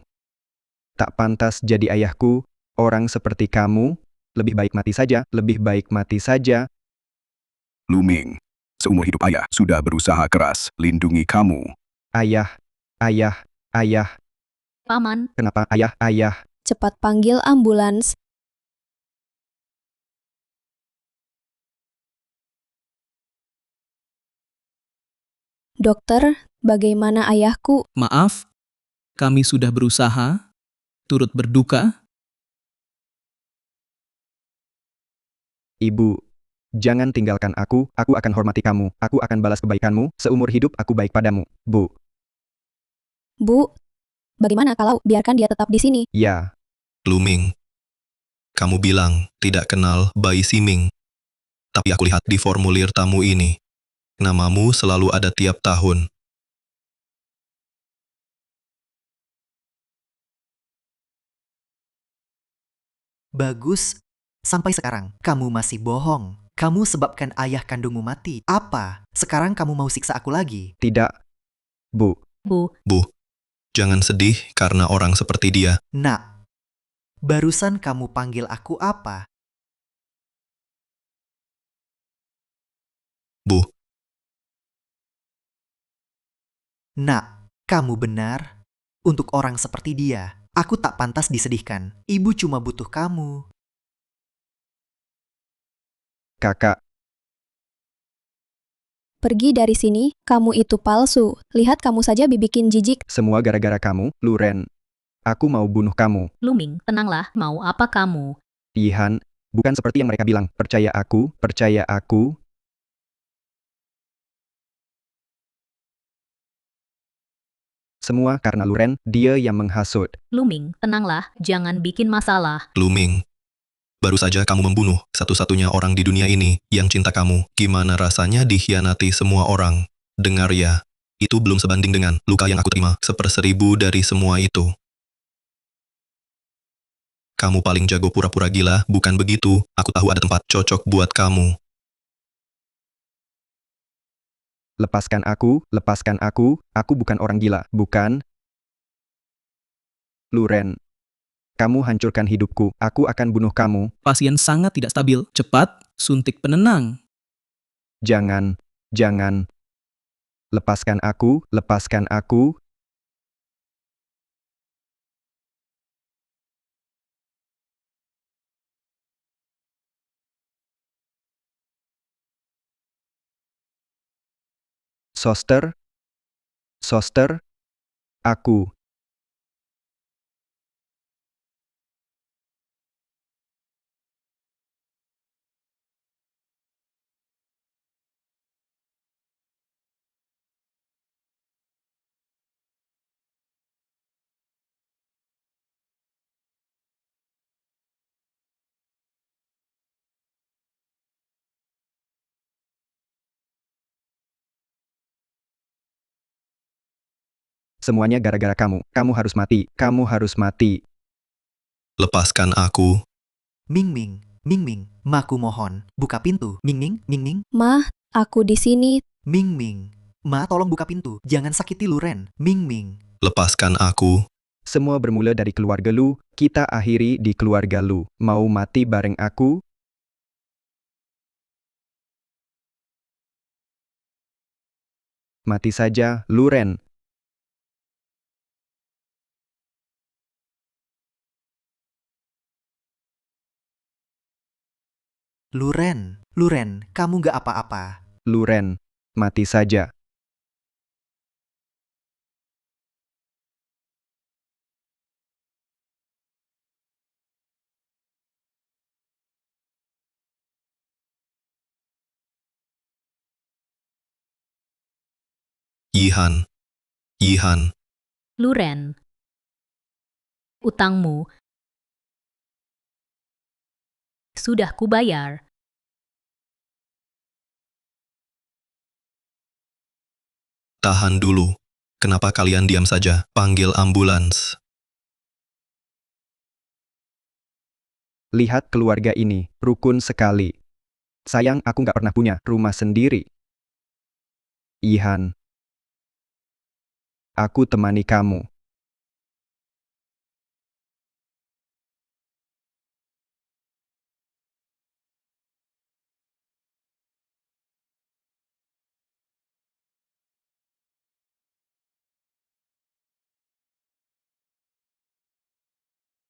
Tak pantas jadi ayahku, orang seperti kamu, lebih baik mati saja, lebih baik mati saja. Luming, seumur hidup ayah sudah berusaha keras lindungi kamu. Ayah, ayah, ayah, Paman, kenapa ayah, ayah? Cepat panggil ambulans. Dokter, bagaimana ayahku? Maaf, kami sudah berusaha, turut berduka. Ibu, jangan tinggalkan aku akan hormati kamu, aku akan balas kebaikanmu, seumur hidup aku baik padamu, Bu. Bu, bagaimana kalau biarkan dia tetap di sini? Ya, Luming, kamu bilang tidak kenal bayi Siming. Tapi aku lihat di formulir tamu ini, namamu selalu ada tiap tahun. Bagus. Sampai sekarang, kamu masih bohong. Kamu sebabkan ayah kandungmu mati. Apa? Sekarang kamu mau siksa aku lagi? tidak, Bu. Bu, Bu, jangan sedih karena orang seperti dia. Nak, barusan kamu panggil aku apa? Bu, Nak, kamu benar. Untuk orang seperti dia, aku tak pantas disedihkan. Ibu cuma butuh kamu. Kakak, Pergi dari sini, kamu itu palsu. Lihat kamu saja bikin jijik. semua gara-gara kamu, Luren. Aku mau bunuh kamu. Luming, tenanglah, mau apa kamu? Yihan, bukan seperti yang mereka bilang. Percaya aku, percaya aku. Semua karena Luren, dia yang menghasut. Luming, tenanglah, jangan bikin masalah. Luming, baru saja kamu membunuh satu-satunya orang di dunia ini yang cinta kamu. Gimana rasanya dikhianati semua orang? Dengar ya, itu belum sebanding dengan luka yang aku terima. 1/1000 dari semua itu. Kamu paling jago pura-pura gila, bukan begitu? Aku tahu ada tempat cocok buat kamu. Lepaskan aku bukan orang gila, bukan? Luren, kamu hancurkan hidupku, aku akan bunuh kamu. Pasien sangat tidak stabil. Cepat, suntik penenang. Jangan, jangan. Lepaskan aku, lepaskan aku. Soster, Soster, aku. Semuanya gara-gara kamu. Kamu harus mati. Kamu harus mati. Lepaskan aku. Ming, maku mohon, buka pintu. Ming, Mah, aku di sini. Ma tolong buka pintu. Jangan sakiti Luren. Ming. Lepaskan aku. Semua bermula dari keluarga Lu, kita akhiri di keluarga Lu. Mau mati bareng aku? Mati saja, Luren. Luren, kamu gak apa-apa. Luren, mati saja. Yihan. Luren, utangmu sudah kubayar. Tahan dulu. Kenapa kalian diam saja? Panggil ambulans. Lihat keluarga ini, rukun sekali. Sayang, aku nggak pernah punya rumah sendiri. Ihan, aku temani kamu.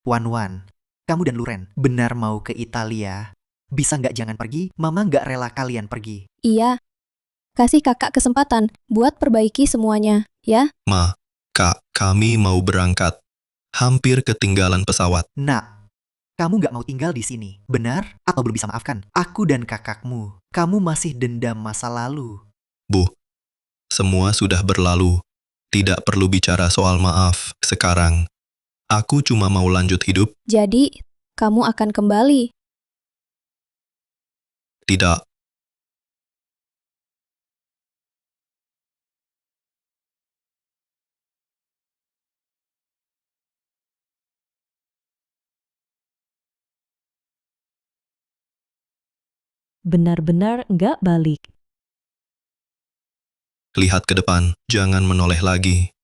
Wan, kamu dan Luren benar mau ke Italia? Bisa nggak jangan pergi? Mama nggak rela kalian pergi. Iya. Kasih kakak kesempatan buat perbaiki semuanya, ya? Ma, Kak, kami mau berangkat. Hampir ketinggalan pesawat. Nak, kamu nggak mau tinggal di sini, benar? Atau belum bisa maafkan? Aku dan kakakmu, kamu masih dendam masa lalu. Bu, semua sudah berlalu. Tidak perlu bicara soal maaf sekarang. Aku cuma mau lanjut hidup. Jadi, kamu akan kembali. Tidak. Benar-benar nggak balik. Lihat ke depan, jangan menoleh lagi.